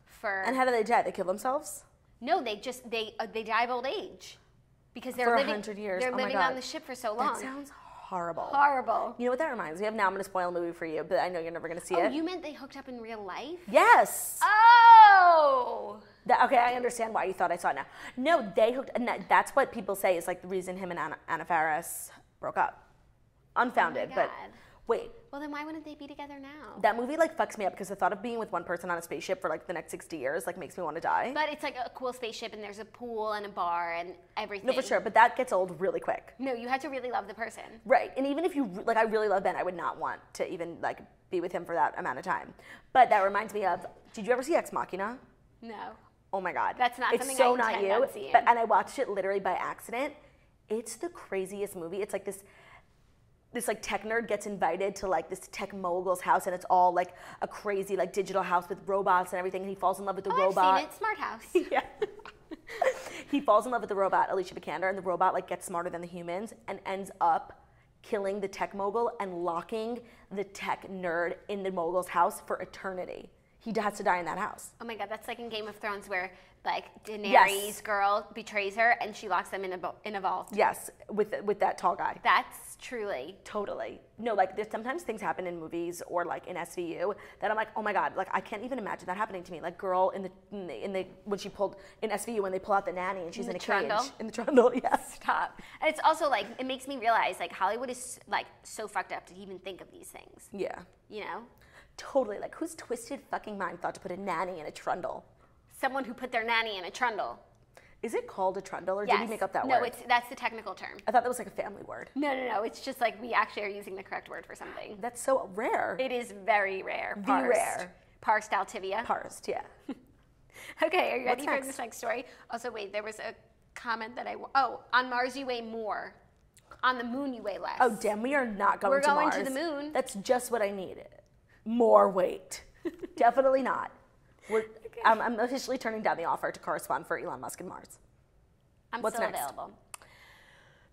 for... And how do they die? They kill themselves? No, they die of old age. Because they're for living 100 years. They're living on the ship for so long. That sounds horrible. Horrible. You know what that reminds me of? Now I'm going to spoil a movie for you, but I know you're never going to see it. Oh, you meant they hooked up in real life? Yes. Oh. Okay, I understand why you thought I saw it now. No, they hooked, and that's what people say is like the reason him and Anna Faris broke up. Unfounded, Oh my but God. wait. Well, then why wouldn't they be together now? That movie like fucks me up because the thought of being with one person on a spaceship for like the next 60 years like makes me want to die. But it's like a cool spaceship, and there's a pool and a bar and everything. No, for sure, but that gets old really quick. No, you had to really love the person. Right, and even if you, like I really love Ben, I would not want to even like be with him for that amount of time. But that reminds me of, did you ever see Ex Machina? No. Oh my God. That's not it's something so I not intend you. on seeing. And I watched it literally by accident. It's the craziest movie. It's like this like tech nerd gets invited to like this tech mogul's house, and it's all like a crazy like digital house with robots and everything, and he falls in love with the robot. I've seen it. Smart house. Yeah. He falls in love with the robot, Alicia Vikander, and the robot like gets smarter than the humans and ends up killing the tech mogul and locking the tech nerd in the mogul's house for eternity. He has to die in that house. Oh my God, that's like in Game of Thrones where like Daenerys' Yes. girl betrays her and she locks them in a vault. Yes, with that tall guy. That's truly. Totally. No, like there's sometimes things happen in movies or like in SVU that I'm like, oh my God, like I can't even imagine that happening to me. Like girl in the when she pulled in SVU when they pull out the nanny and she's in a trundle? cage. In the trundle, yes. Stop. And it's also like, it makes me realize like Hollywood is like so fucked up to even think of these things. Yeah. You know? Totally. Like whose twisted fucking mind thought to put a nanny in a trundle? Someone who put their nanny in a trundle. Is it called a trundle or Yes. did he make up that no, word? No, that's the technical term. I thought that was like a family word. No. It's just like we actually are using the correct word for something. That's so rare. It is very rare. Very rare. Parsed Altivia. Parsed, yeah. Okay, are you ready What's for next? this next story? Also, wait, there was a comment that on Mars you weigh more. On the moon you weigh less. Oh, damn, we are not going to Mars. We're going to the moon. That's just what I needed. More weight. Definitely not. I'm officially turning down the offer to correspond for Elon Musk and Mars. What's still next? available.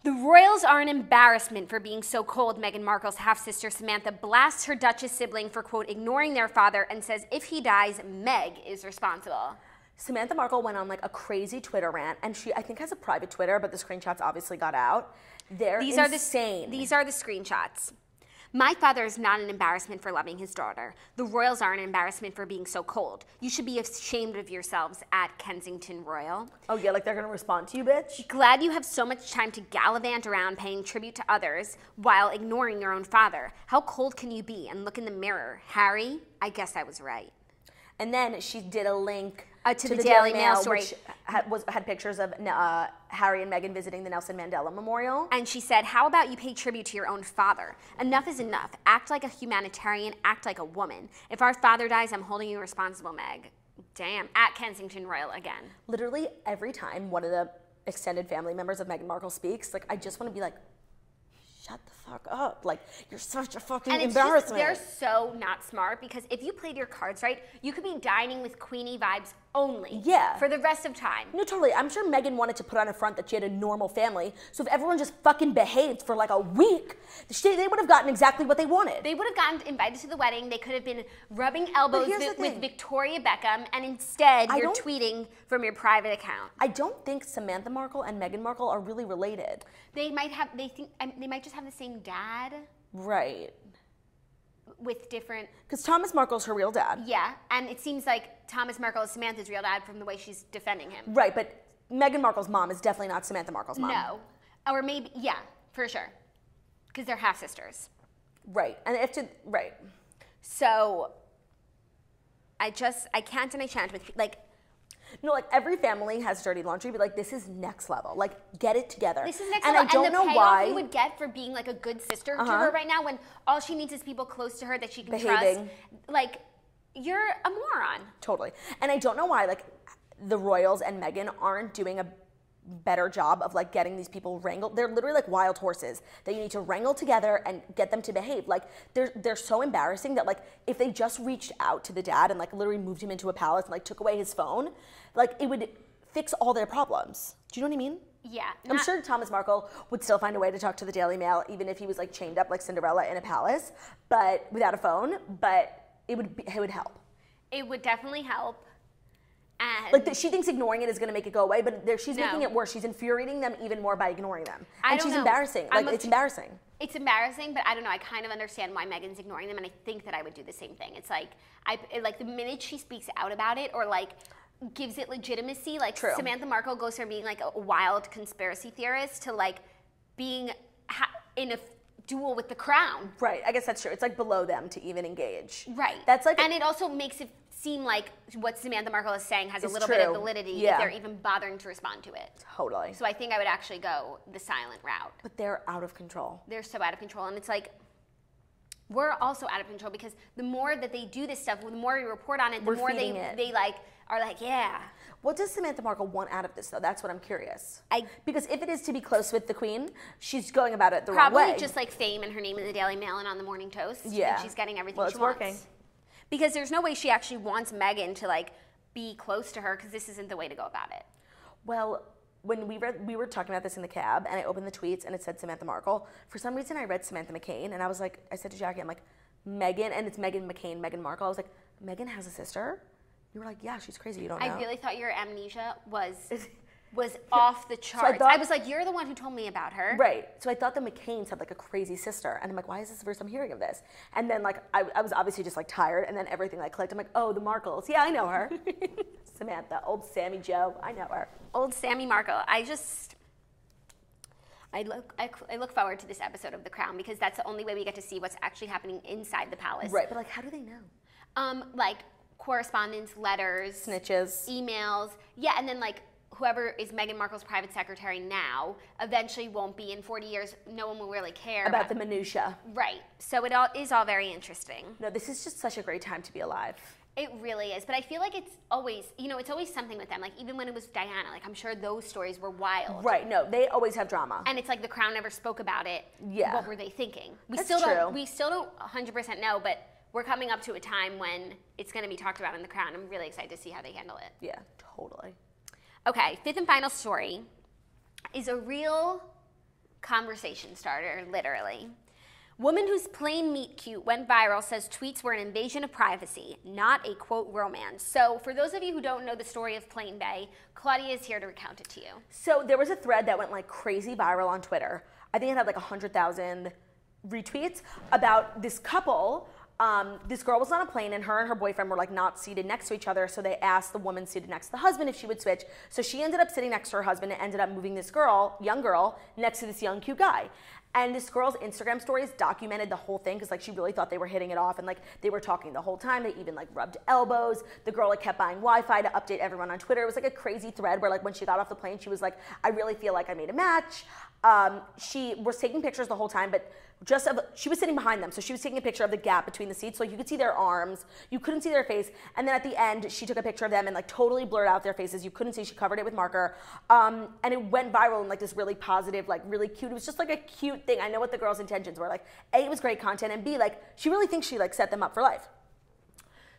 The royals are an embarrassment for being so cold. Meghan Markle's half-sister Samantha blasts her Duchess sibling for, quote, ignoring their father and says if he dies, Meg is responsible. Samantha Markle went on like a crazy Twitter rant, and she, I think, has a private Twitter, but the screenshots obviously got out. They're insane. These are the screenshots. My father is not an embarrassment for loving his daughter. The royals are an embarrassment for being so cold. You should be ashamed of yourselves at Kensington Royal. Oh yeah, like they're gonna respond to you, bitch? Glad you have so much time to gallivant around paying tribute to others while ignoring your own father. How cold can you be? And look in the mirror. Harry, I guess I was right. And then she did a link to the Daily Mail story. which had pictures of Harry and Meghan visiting the Nelson Mandela Memorial. And she said, how about you pay tribute to your own father? Enough is enough. Act like a humanitarian. Act like a woman. If our father dies, I'm holding you responsible, Meg. Damn. At Kensington Royal again. Literally every time one of the extended family members of Meghan Markle speaks, like I just want to be like, shut the fuck up. Like, you're such a fucking embarrassment. They're so not smart because if you played your cards right, you could be dining with Queenie vibes only. Yeah. For the rest of time. No, totally. I'm sure Meghan wanted to put on a front that she had a normal family. So if everyone just fucking behaved for like a week, they would have gotten exactly what they wanted. They would have gotten invited to the wedding. They could have been rubbing elbows with Victoria Beckham, and instead you're tweeting from your private account. I don't think Samantha Markle and Meghan Markle are really related. They might just have the same dad. Right. With different... Because Thomas Markle's her real dad. Yeah, and it seems like Thomas Markle is Samantha's real dad from the way she's defending him. Right, but Meghan Markle's mom is definitely not Samantha Markle's mom. No. Or maybe, yeah, for sure. Because they're half-sisters. Right, and right. So, I can't and I shan't with, like... No, like every family has dirty laundry, but like this is next level. Like get it together. This is next and level. I don't and the know payoff why you would get for being like a good sister to her right now, when all she needs is people close to her that she can trust. Like, you're a moron. Totally. And I don't know why like the royals and Meghan aren't doing a better job of like getting these people wrangled. They're literally like wild horses that you need to wrangle together and get them to behave. Like they're so embarrassing that like if they just reached out to the dad and like literally moved him into a palace and like took away his phone, like it would fix all their problems. Do you know what I mean? Yeah. I'm sure Thomas Markle would still find a way to talk to the Daily Mail even if he was like chained up like Cinderella in a palace, but without a phone, but it would help. It would definitely help. And like she thinks ignoring it is going to make it go away, but she's making it worse. She's infuriating them even more by ignoring them. And she's embarrassing. Like it's embarrassing. It's embarrassing, but I don't know. I kind of understand why Meghan's ignoring them, and I think that I would do the same thing. It's like like the minute she speaks out about it or like gives it legitimacy, like True. Samantha Markle goes from being like a wild conspiracy theorist to like being in a duel with the crown. Right. I guess that's true. It's like below them to even engage. Right. That's like, and it also makes it seem like what Samantha Markle is saying has a little bit of validity if they're even bothering to respond to it. Totally. So I think I would actually go the silent route. But they're out of control. They're so out of control, and it's like we're also out of control because the more that they do this stuff, the more we report on it, the more they like are like, yeah. What does Samantha Markle want out of this, though? That's what I'm curious. Because if it is to be close with the Queen, she's going about it the wrong way. Probably just like fame and her name in the Daily Mail and on the Morning Toast. Yeah. And she's getting everything she wants. Well, it's working. Because there's no way she actually wants Meghan to like be close to her, because this isn't the way to go about it. Well, when we were talking about this in the cab, and I opened the tweets and it said Samantha Markle. For some reason, I read Samantha McCain, and I said to Jackie, I'm like, Meghan, and it's Meghan McCain, Meghan Markle. I was like, Meghan has a sister? You were like, yeah, she's crazy. You don't know. I really thought your amnesia was off the charts. So I was like, you're the one who told me about her. Right. So I thought the McCains had like a crazy sister. And I'm like, why is this the first I'm hearing of this? And then like, I was obviously just like tired. And then everything like clicked. I'm like, oh, the Markles. Yeah, I know her. Samantha, old Sammy Joe. I know her. Old Sammy Markle. I look forward to this episode of The Crown, because that's the only way we get to see what's actually happening inside the palace. Right. But like, how do they know? Like correspondence, letters, snitches, emails. Yeah, and then like whoever is Meghan Markle's private secretary now eventually won't be in 40 years. No one will really care about the minutia. Right. So it is all very interesting. No, this is just such a great time to be alive. It really is. But I feel like it's always something with them. Like even when it was Diana, like I'm sure those stories were wild. Right. No, they always have drama. And it's like the Crown never spoke about it. Yeah. What were they thinking? We That's still true. We still don't 100% know, but we're coming up to a time when it's going to be talked about in The Crown. I'm really excited to see how they handle it. Yeah, totally. Okay, fifth and final story is a real conversation starter, literally. Woman who's plain meet cute went viral, says tweets were an invasion of privacy, not a, quote, romance. So for those of you who don't know the story of Plain Bae, Claudia is here to recount it to you. So there was a thread that went like crazy viral on Twitter. I think it had like 100,000 retweets about this couple. This girl was on a plane, and her boyfriend were like not seated next to each other, so they asked the woman seated next to the husband if she would switch. So she ended up sitting next to her husband and ended up moving this young girl, next to this young cute guy. And this girl's Instagram stories documented the whole thing, because like she really thought they were hitting it off, and like they were talking the whole time. They even like rubbed elbows. The girl like kept buying Wi-Fi to update everyone on Twitter. It was like a crazy thread where like when she got off the plane, she was like, I really feel like I made a match. She was taking pictures the whole time, but she was sitting behind them, so she was taking a picture of the gap between the seats, so you could see their arms, you couldn't see their face, and then at the end, she took a picture of them and like totally blurred out their faces. You couldn't see, she covered it with marker, and it went viral in like this really positive, like really cute. It was just like a cute thing. I know what the girl's intentions were. Like, A, it was great content, and B, like she really thinks she like set them up for life.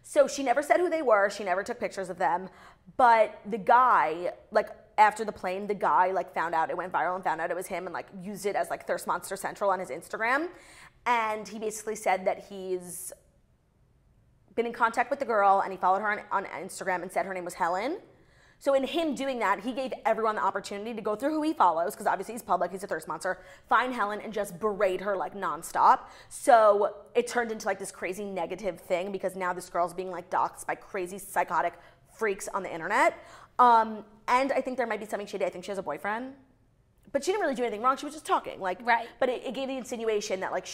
So she never said who they were. She never took pictures of them, but the guy, like, after the plane, the guy like found out it went viral and found out it was him and like used it as like Thirst Monster Central on his Instagram. And he basically said that he's been in contact with the girl and he followed her on Instagram and said her name was Helen. So in him doing that, he gave everyone the opportunity to go through who he follows, because obviously he's public, he's a thirst monster, find Helen and just berate her like nonstop. So it turned into like this crazy negative thing, because now this girl's being like doxxed by crazy psychotic freaks on the internet. And I think there might be something shady. I think she has a boyfriend. but she didn't really do anything wrong. She was just talking, like, right. But it gave the insinuation that, like,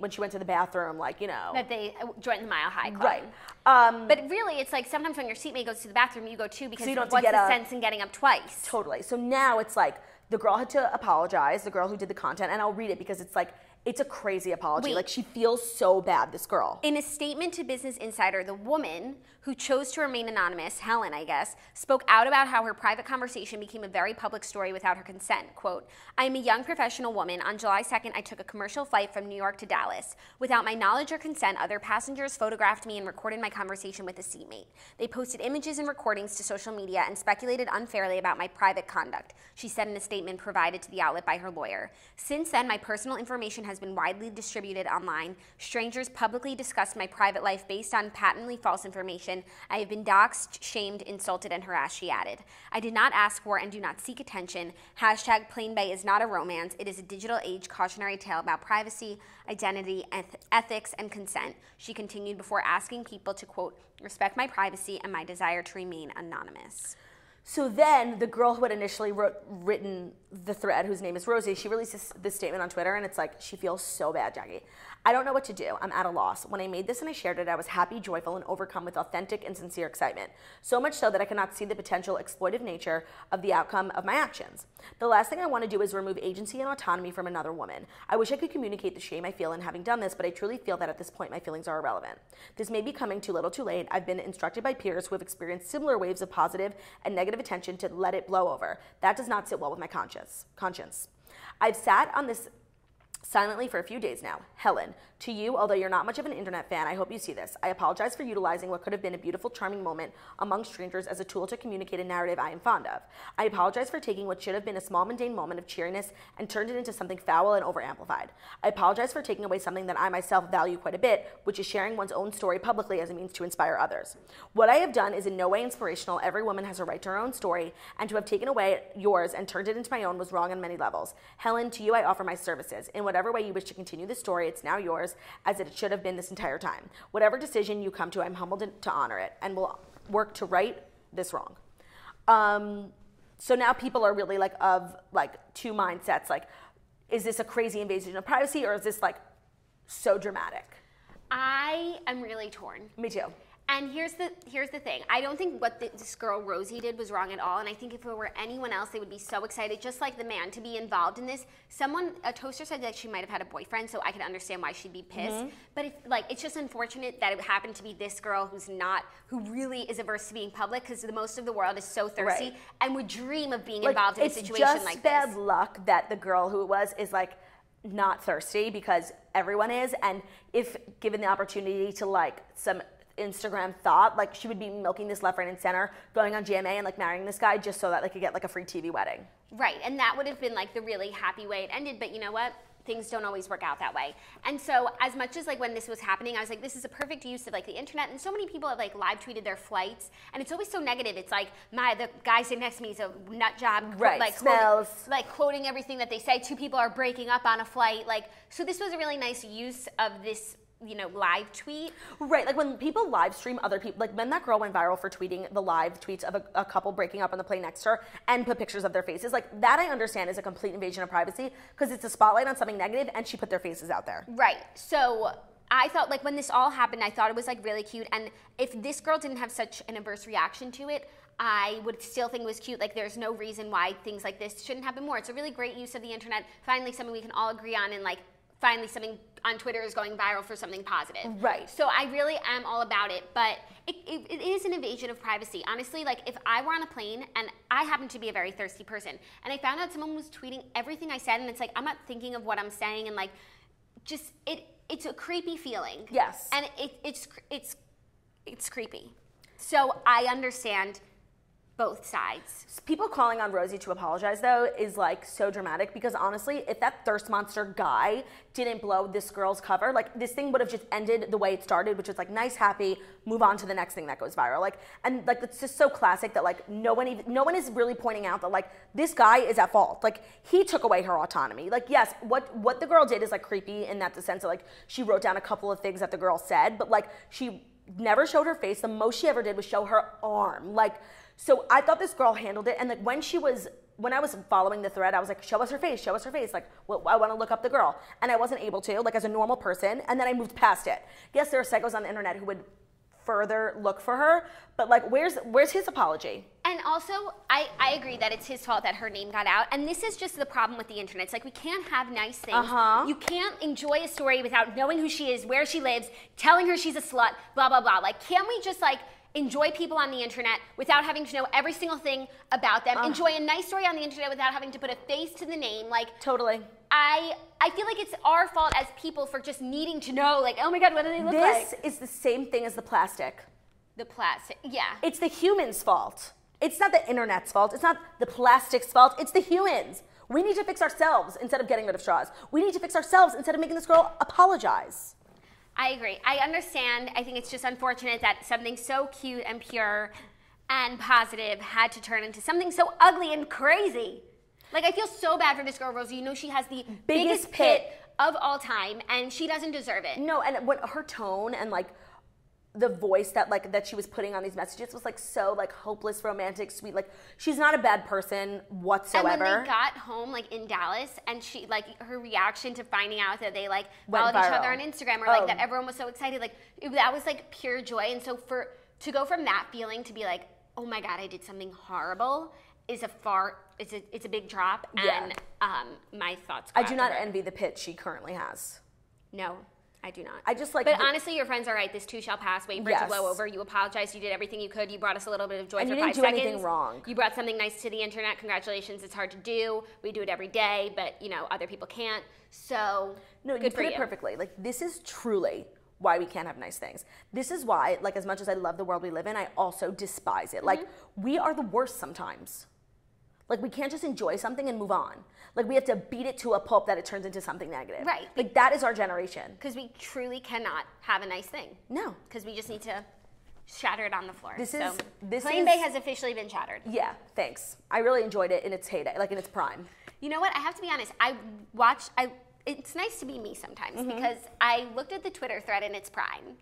when she went to the bathroom, like, you know, that they joined the Mile High Club, right? But really, it's like sometimes when your seatmate goes to the bathroom, you go too, because so what's the sense in getting up twice? Totally. So now it's like the girl had to apologize, the girl who did the content, and I'll read it because it's like. It's a crazy apology. Wait. Like, she feels so bad, this girl. In a statement to Business Insider, the woman, who chose to remain anonymous, Helen, I guess, spoke out about how her private conversation became a very public story without her consent. Quote, I am a young professional woman. On July 2nd, I took a commercial flight from New York to Dallas. Without my knowledge or consent, other passengers photographed me and recorded my conversation with a seatmate. They posted images and recordings to social media and speculated unfairly about my private conduct, she said in a statement provided to the outlet by her lawyer. Since then, my personal information has been widely distributed online. Strangers publicly discussed my private life based on patently false information. I have been doxxed, shamed, insulted, and harassed, she added. I did not ask for and do not seek attention. Hashtag Plain Bay is not a romance. It is a digital age cautionary tale about privacy, identity, ethics, and consent, she continued before asking people to, quote, respect my privacy and my desire to remain anonymous. So then the girl who had initially written the thread, whose name is Rosie, she released this statement on Twitter, and it's like, she feels so bad, Jackie. I don't know what to do. I'm at a loss. When I made this and I shared it, I was happy, joyful, and overcome with authentic and sincere excitement. So much so that I cannot see the potential exploitive nature of the outcome of my actions. The last thing I want to do is remove agency and autonomy from another woman. I wish I could communicate the shame I feel in having done this, but I truly feel that at this point my feelings are irrelevant. This may be coming too little too late. I've been instructed by peers who have experienced similar waves of positive and negative attention to let it blow over. That does not sit well with my conscience. I've sat on this silently for a few days now. Helen, to you, although you're not much of an internet fan, I hope you see this. I apologize for utilizing what could have been a beautiful, charming moment among strangers as a tool to communicate a narrative I am fond of. I apologize for taking what should have been a small, mundane moment of cheeriness and turned it into something foul and overamplified. I apologize for taking away something that I myself value quite a bit, which is sharing one's own story publicly as a means to inspire others. What I have done is in no way inspirational. Every woman has a right to her own story, and to have taken away yours and turned it into my own was wrong on many levels. Helen, to you I offer my services. In whatever way you wish to continue the story, it's now yours, as it should have been this entire time. Whatever decision you come to, I'm humbled to honor it, and will work to right this wrong. So now people are really like of like two mindsets. Like, is this a crazy invasion of privacy, or is this like so dramatic? I am really torn. Me too. And here's the thing. I don't think what this girl Rosie did was wrong at all. And I think if it were anyone else, they would be so excited, just like the man, to be involved in this. A toaster said that she might have had a boyfriend, so I could understand why she'd be pissed. Mm-hmm. But it's just unfortunate that it happened to be this girl who really is averse to being public, because most of the world is so thirsty and would dream of being involved in a situation like this. It's just bad luck that the girl who it was is like not thirsty, because everyone is. And if given the opportunity to like some Instagram thought, like she would be milking this left, right, and center, going on GMA and like marrying this guy just so that they could get like a free TV wedding. Right, and that would have been like the really happy way it ended, but you know what? Things don't always work out that way. And so as much as like when this was happening, I was like, this is a perfect use of like the internet, and so many people have like live tweeted their flights, and it's always so negative. It's like, the guy sitting next to me is a nut job, right? Like smells, quoting everything that they say. Two people are breaking up on a flight, like, so this was a really nice use of this, live tweet. Right, like when people live stream other people, like when that girl went viral for tweeting the live tweets of a couple breaking up on the plane next to her and put pictures of their faces, like that I understand is a complete invasion of privacy, because it's a spotlight on something negative and she put their faces out there. Right, so I thought like when this all happened, I thought it was like really cute, and if this girl didn't have such an adverse reaction to it, I would still think it was cute. Like, there's no reason why things like this shouldn't happen more. It's a really great use of the internet, finally something we can all agree on, and like finally something on Twitter is going viral for something positive. Right. So I really am all about it, but it is an invasion of privacy. Honestly, like if I were on a plane and I happen to be a very thirsty person and I found out someone was tweeting everything I said, and it's like I'm not thinking of what I'm saying, and like just it's a creepy feeling. Yes. And it's creepy. So I understand both sides. People calling on Rosie to apologize, though, is like so dramatic, because honestly, if that thirst monster guy didn't blow this girl's cover, like this thing would have just ended the way it started, which is like nice, happy, move on to the next thing that goes viral. Like, and like it's just so classic that like no one is really pointing out that like this guy is at fault. Like he took away her autonomy. Like yes, what the girl did is like creepy in that the sense that like she wrote down a couple of things that the girl said, but like she never showed her face. The most she ever did was show her arm. Like, so I thought this girl handled it, and like when she was when I was following the thread, I was like, show us her face. Like, well, I want to look up the girl. And I wasn't able to, like, as a normal person. And then I moved past it. Yes, there are psychos on the internet who would further look for her. But, like, where's his apology? And also, I agree that it's his fault that her name got out. And this is just the problem with the internet. It's like, we can't have nice things. You can't enjoy a story without knowing who she is, where she lives, telling her she's a slut, blah, blah, blah. Like, can't we just, like, enjoy people on the internet without having to know every single thing about them? Enjoy a nice story on the internet without having to put a face to the name. Like, totally. I feel like it's our fault as people for just needing to know, like, oh my God, what do they look like? This is the same thing as the plastic. The plastic, yeah. It's the humans' fault. It's not the internet's fault. It's not the plastic's fault. It's the humans. We need to fix ourselves instead of getting rid of straws. We need to fix ourselves instead of making this girl apologize. I agree. I understand. I think it's just unfortunate that something so cute and pure and positive had to turn into something so ugly and crazy. Like, I feel so bad for this girl, Rosie. You know she has the biggest pit of all time, and she doesn't deserve it. No, and what her tone and, like, the voice that she was putting on these messages was, like, so, like, hopeless, romantic, sweet. Like, she's not a bad person whatsoever. And when they got home, like, in Dallas, and she, like, her reaction to finding out that they, like, followed each other on Instagram, or, like, that everyone was so excited, like, that was, like, pure joy. And so to go from that feeling to be like, oh my God, I did something horrible, is it's a big drop. Yeah. And my thoughts. I do not envy the pit she currently has. No. I do not. I just like. But honestly, your friends are right. This too shall pass. Wait for it to blow over. You apologized. You did everything you could. You brought us a little bit of joy for 5 seconds. And you didn't do anything wrong. You brought something nice to the internet. Congratulations. It's hard to do. We do it every day, but you know other people can't. So no, you put it perfectly. Like, this is truly why we can't have nice things. This is why, like, as much as I love the world we live in, I also despise it. Like, we are the worst sometimes. Like, we can't just enjoy something and move on. Like, we have to beat it to a pulp that it turns into something negative. Right. Like, that is our generation. Because we truly cannot have a nice thing. No. Because we just need to shatter it on the floor. This Plain Bay has officially been shattered. Yeah, thanks. I really enjoyed it in its heyday, like in its prime. You know what? I have to be honest. It's nice to be me sometimes because I looked at the Twitter thread in its prime.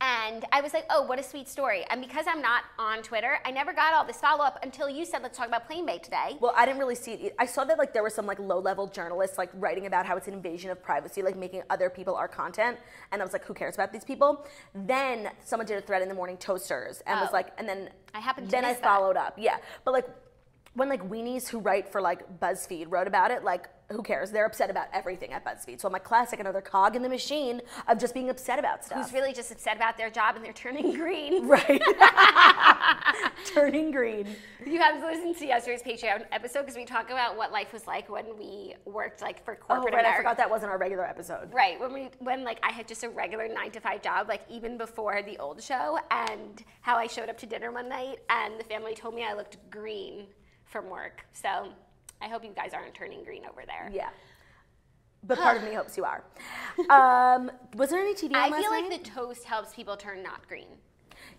And I was like, oh, what a sweet story. And because I'm not on Twitter, I never got all this follow-up until you said, let's talk about Plain Bay today. Well, I didn't really see it. I saw that, like, there were some, like, low-level journalists, like, writing about how it's an invasion of privacy, like, making other people our content. And I was like, who cares about these people? Then someone did a thread in the Morning Toasters and was like, and then I followed up. Yeah. But, like, when, like, weenies who write for, like, BuzzFeed wrote about it, like, who cares? They're upset about everything at BuzzFeed. So I'm like, classic, another cog in the machine of just being upset about stuff. Who's really just upset about their job and they're turning green. Right. Turning green. You have to listen to yesterday's Patreon episode because we talk about what life was like when we worked, like, for corporate America. I forgot that wasn't our regular episode. Right. When like I had just a regular 9-to-5 job, like even before the old show, and how I showed up to dinner one night and the family told me I looked green from work. So I hope you guys aren't turning green over there. Yeah. But part of me hopes you are. Was there any TV on last night? I feel like the toast helps people turn not green.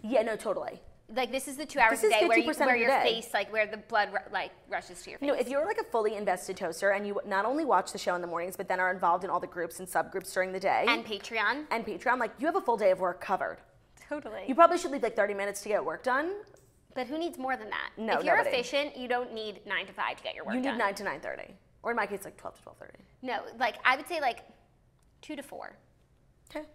Yeah, no, totally. Like, this is the 2 hours a day where your face, like, where the blood, like, rushes to your face. You know, if you're, like, a fully invested toaster and you not only watch the show in the mornings, but then are involved in all the groups and subgroups during the day. And Patreon. Like, you have a full day of work covered. Totally. You probably should leave, like, 30 minutes to get work done. But who needs more than that? No, if you're efficient, you don't need 9 to 5 to get your work done. You need 9 to 9:30. Or in my case, like 12 to 12:30. No, like, I would say, like, 2 to 4. Okay.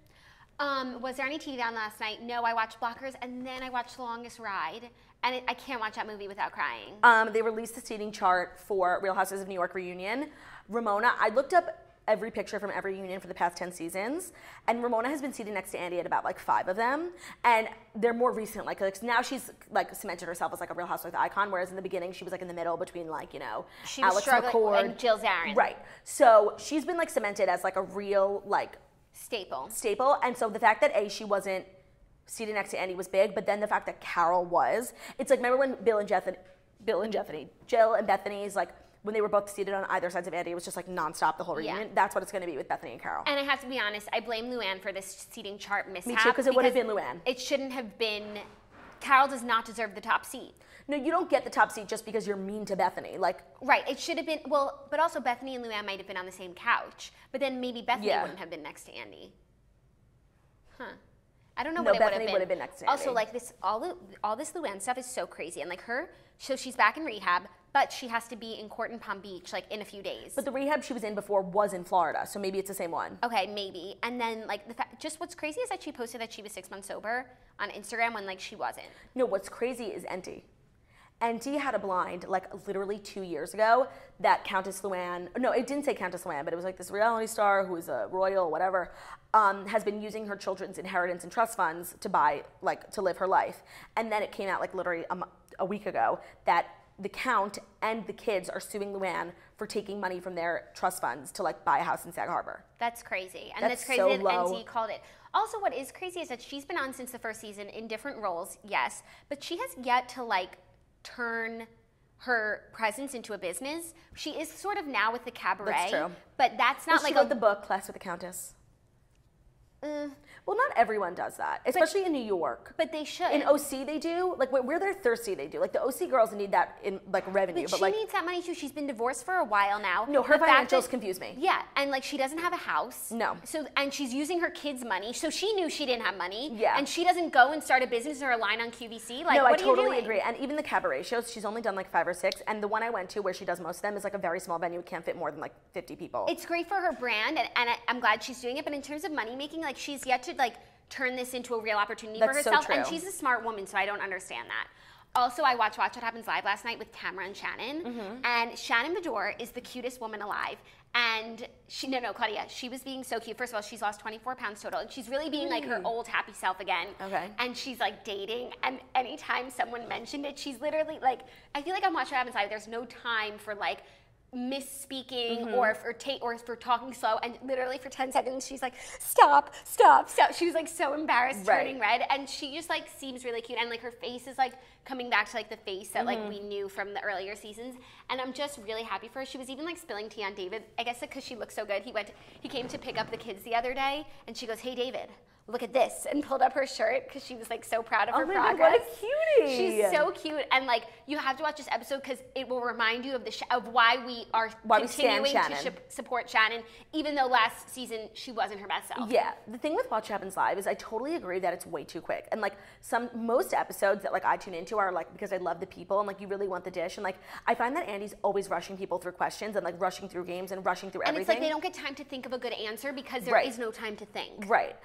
Was there any TV on last night? No, I watched Blockers, and then I watched The Longest Ride, and I can't watch that movie without crying. They released the seating chart for Real Housewives of New York reunion. Ramona, I looked up every picture from every reunion for the past 10 seasons, and Ramona has been seated next to Andy at about, like, 5 of them, and they're more recent. Like now she's, like, cemented herself as, like, a Real Housewives icon, whereas in the beginning she was, like, in the middle between, like, you know, she was Alex McCord and Jill Zarin. Right. So she's been, like, cemented as, like, a real, like, staple. And so the fact that she wasn't seated next to Andy was big, but then the fact that Carol was, it's like, remember when Jill and Bethany's, like, when they were both seated on either sides of Andy, it was just, like, nonstop the whole reunion. Yeah. That's what it's going to be with Bethany and Carol. And I have to be honest, I blame Luann for this seating chart mishap. Me too, because it would have been Luann. It shouldn't have been. Carol does not deserve the top seat. No, you don't get the top seat just because you're mean to Bethany. Like, right, it should have been, well, but also Bethany and Luann might have been on the same couch, but then maybe Bethany wouldn't have been next to Andy. Huh. I don't know what it would have been. Would have been next to Andy. Also, like this, all this Luann stuff is so crazy, and like so she's back in rehab, but she has to be in court in Palm Beach like in a few days. But the rehab she was in before was in Florida, so maybe it's the same one. Okay, maybe. And then like just what's crazy is that she posted that she was 6 months sober on Instagram when like she wasn't. No, what's crazy is Enty. Enty had a blind like literally 2 years ago that Countess Luann, no, it didn't say Countess Luann, but it was like this reality star who is a royal, whatever, has been using her children's inheritance and trust funds to buy, like, to live her life. And then it came out like literally a week ago that the Count and the kids are suing Luann for taking money from their trust funds to like buy a house in Sag Harbor. That's crazy. And that's crazy so that low. NT called it. Also, what is crazy is that she's been on since the first season in different roles, yes, but she has yet to like turn her presence into a business. She is sort of now with the cabaret. That's true. But that's not well, like she wrote the book, Class with the Countess. Well, not everyone does that, especially in New York. But they should. In OC, they do. Like, where they're thirsty, they do. Like, the OC girls need that in, like, revenue. But she needs that money, too. She's been divorced for a while now. No, her financials confuse me. Yeah, and, like, she doesn't have a house. No. And she's using her kids' money, so she knew she didn't have money. Yeah. And she doesn't go and start a business or a line on QVC. Like, no, what I are you totally doing? agree. And even the cabaret shows, she's only done, like, 5 or 6. And the one I went to, where she does most of them, is, like, a very small venue. It can't fit more than, like, 50 people. It's great for her brand, and I'm glad she's doing it. But in terms of money making, like, she's yet to, like, turn this into a real opportunity for herself. So true. And she's a smart woman, so I don't understand that. Also, I watched Watch What Happens Live last night with Tamara and Shannon. And Shannon Bedore is the cutest woman alive. And Claudia, she was being so cute. First of all, she's lost 24 pounds total. And she's really being like her old happy self again. Okay. And she's like dating. And anytime someone mentioned it, she's literally like, I feel like on Watch What Happens Live, there's no time for like misspeaking or for talking slow, and literally for 10 seconds she's like stop. She was like so embarrassed, turning red, and she just like seems really cute, and like her face is like coming back to like the face that like we knew from the earlier seasons, and I'm just really happy for her. She was even like spilling tea on David, I guess because she looks so good. He came to pick up the kids the other day, and she goes, "Hey David, look at this," and pulled up her shirt because she was like so proud of her progress. God, what a cutie! She's so cute, and like you have to watch this episode because it will remind you of of why we are continuing to support Shannon, even though last season she wasn't her best self. Yeah, the thing with Watch What Happens Live is I totally agree that it's way too quick, and like most episodes that like I tune into are like because I love the people and like you really want the dish, and like I find that Andy's always rushing people through questions and like rushing through games and rushing through everything. And it's like they don't get time to think of a good answer because there is no time to think. Right.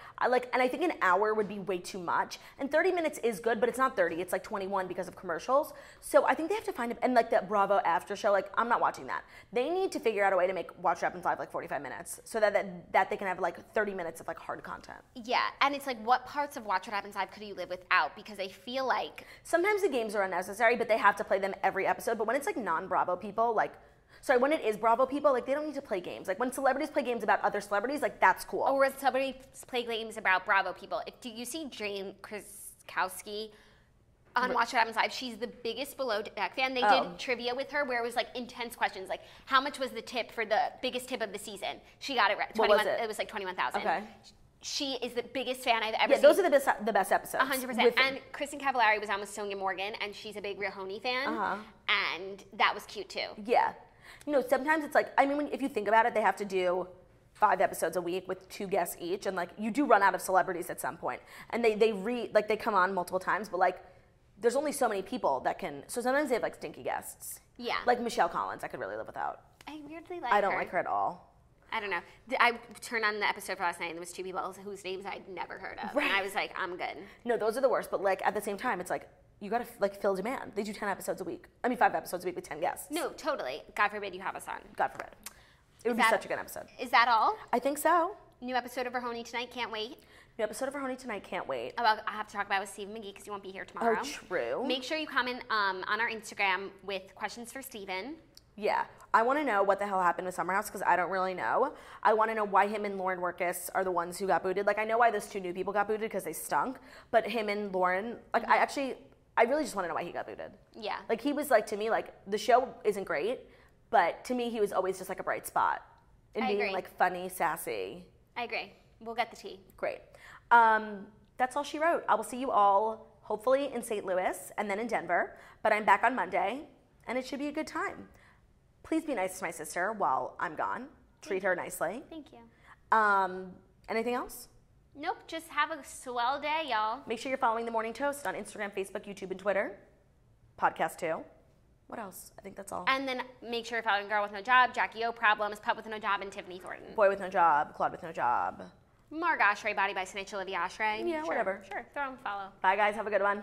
And I think an hour would be way too much. And 30 minutes is good, but it's not 30. It's like 21 because of commercials. So I think they have to find and like that Bravo after show, like I'm not watching that. They need to figure out a way to make Watch What Happens Live like 45 minutes so that they can have like 30 minutes of like hard content. Yeah, and it's like what parts of Watch What Happens Live could you live without? Because I feel like sometimes the games are unnecessary, but they have to play them every episode. But when it's like non-Bravo people, like when it is Bravo people, like they don't need to play games. Like when celebrities play games about other celebrities, like that's cool. Or when celebrities play games about Bravo people. Do you see Jane Krakowski on Watch What Happens Live? She's the biggest Below Deck fan. They did trivia with her where it was like intense questions, like how much was the tip for the biggest tip of the season? She got it right. What was it? It was like 21,000. Okay. She is the biggest fan I've ever seen. Yeah, those are the best episodes. 100%. And Kristen Cavallari was on with Sonia Morgan, and she's a big Real Honey fan. And that was cute too. Yeah. You know, sometimes it's like, I mean, if you think about it, they have to do 5 episodes a week with 2 guests each, and like you do run out of celebrities at some point. And they come on multiple times, but like there's only so many people that can. So sometimes they have like stinky guests. Yeah. Like Michelle Collins, I could really live without. I weirdly like her. I don't like her at all. I don't know. I turned on the episode for last night, and there was 2 people whose names I'd never heard of, and I was like, I'm good. No, those are the worst. But like at the same time, it's like you gotta like fill demand. They do 10 episodes a week. I mean 5 episodes a week with 10 guests. No, totally. God forbid you have us on. God forbid. It would be such a good episode. Is that all? I think so. New episode of Rahoney tonight. Can't wait. New episode of Rahoney tonight. Can't wait. I have to talk about it with Stephen McGee because you won't be here tomorrow. Oh, true. Make sure you comment on our Instagram with questions for Stephen. Yeah. I want to know what the hell happened with Summer House because I don't really know. I want to know why him and Lauren Workus are the ones who got booted. Like, I know why those 2 new people got booted because they stunk, but him and Lauren, like, I really just want to know why he got booted. Yeah. Like, he was like, to me, like, the show isn't great, but to me, he was always just like a bright spot in being like funny, sassy. I agree. We'll get the tea. Great. That's all she wrote. I will see you all hopefully in St. Louis and then in Denver, but I'm back on Monday and it should be a good time. Please be nice to my sister while I'm gone. Treat her nicely. Thank you. Anything else? Nope, just have a swell day, y'all. Make sure you're following The Morning Toast on Instagram, Facebook, YouTube, and Twitter. Podcast too. What else? I think that's all. And then make sure you're following Girl with No Job, Jackie O Problems, Pup with No Job, and Tiffany Thornton. Boy with No Job, Claude with No Job. Marg Oshry, Body by Snitch, Olivia Oshry. Yeah, sure, whatever. Sure, throw them a follow. Bye, guys. Have a good one.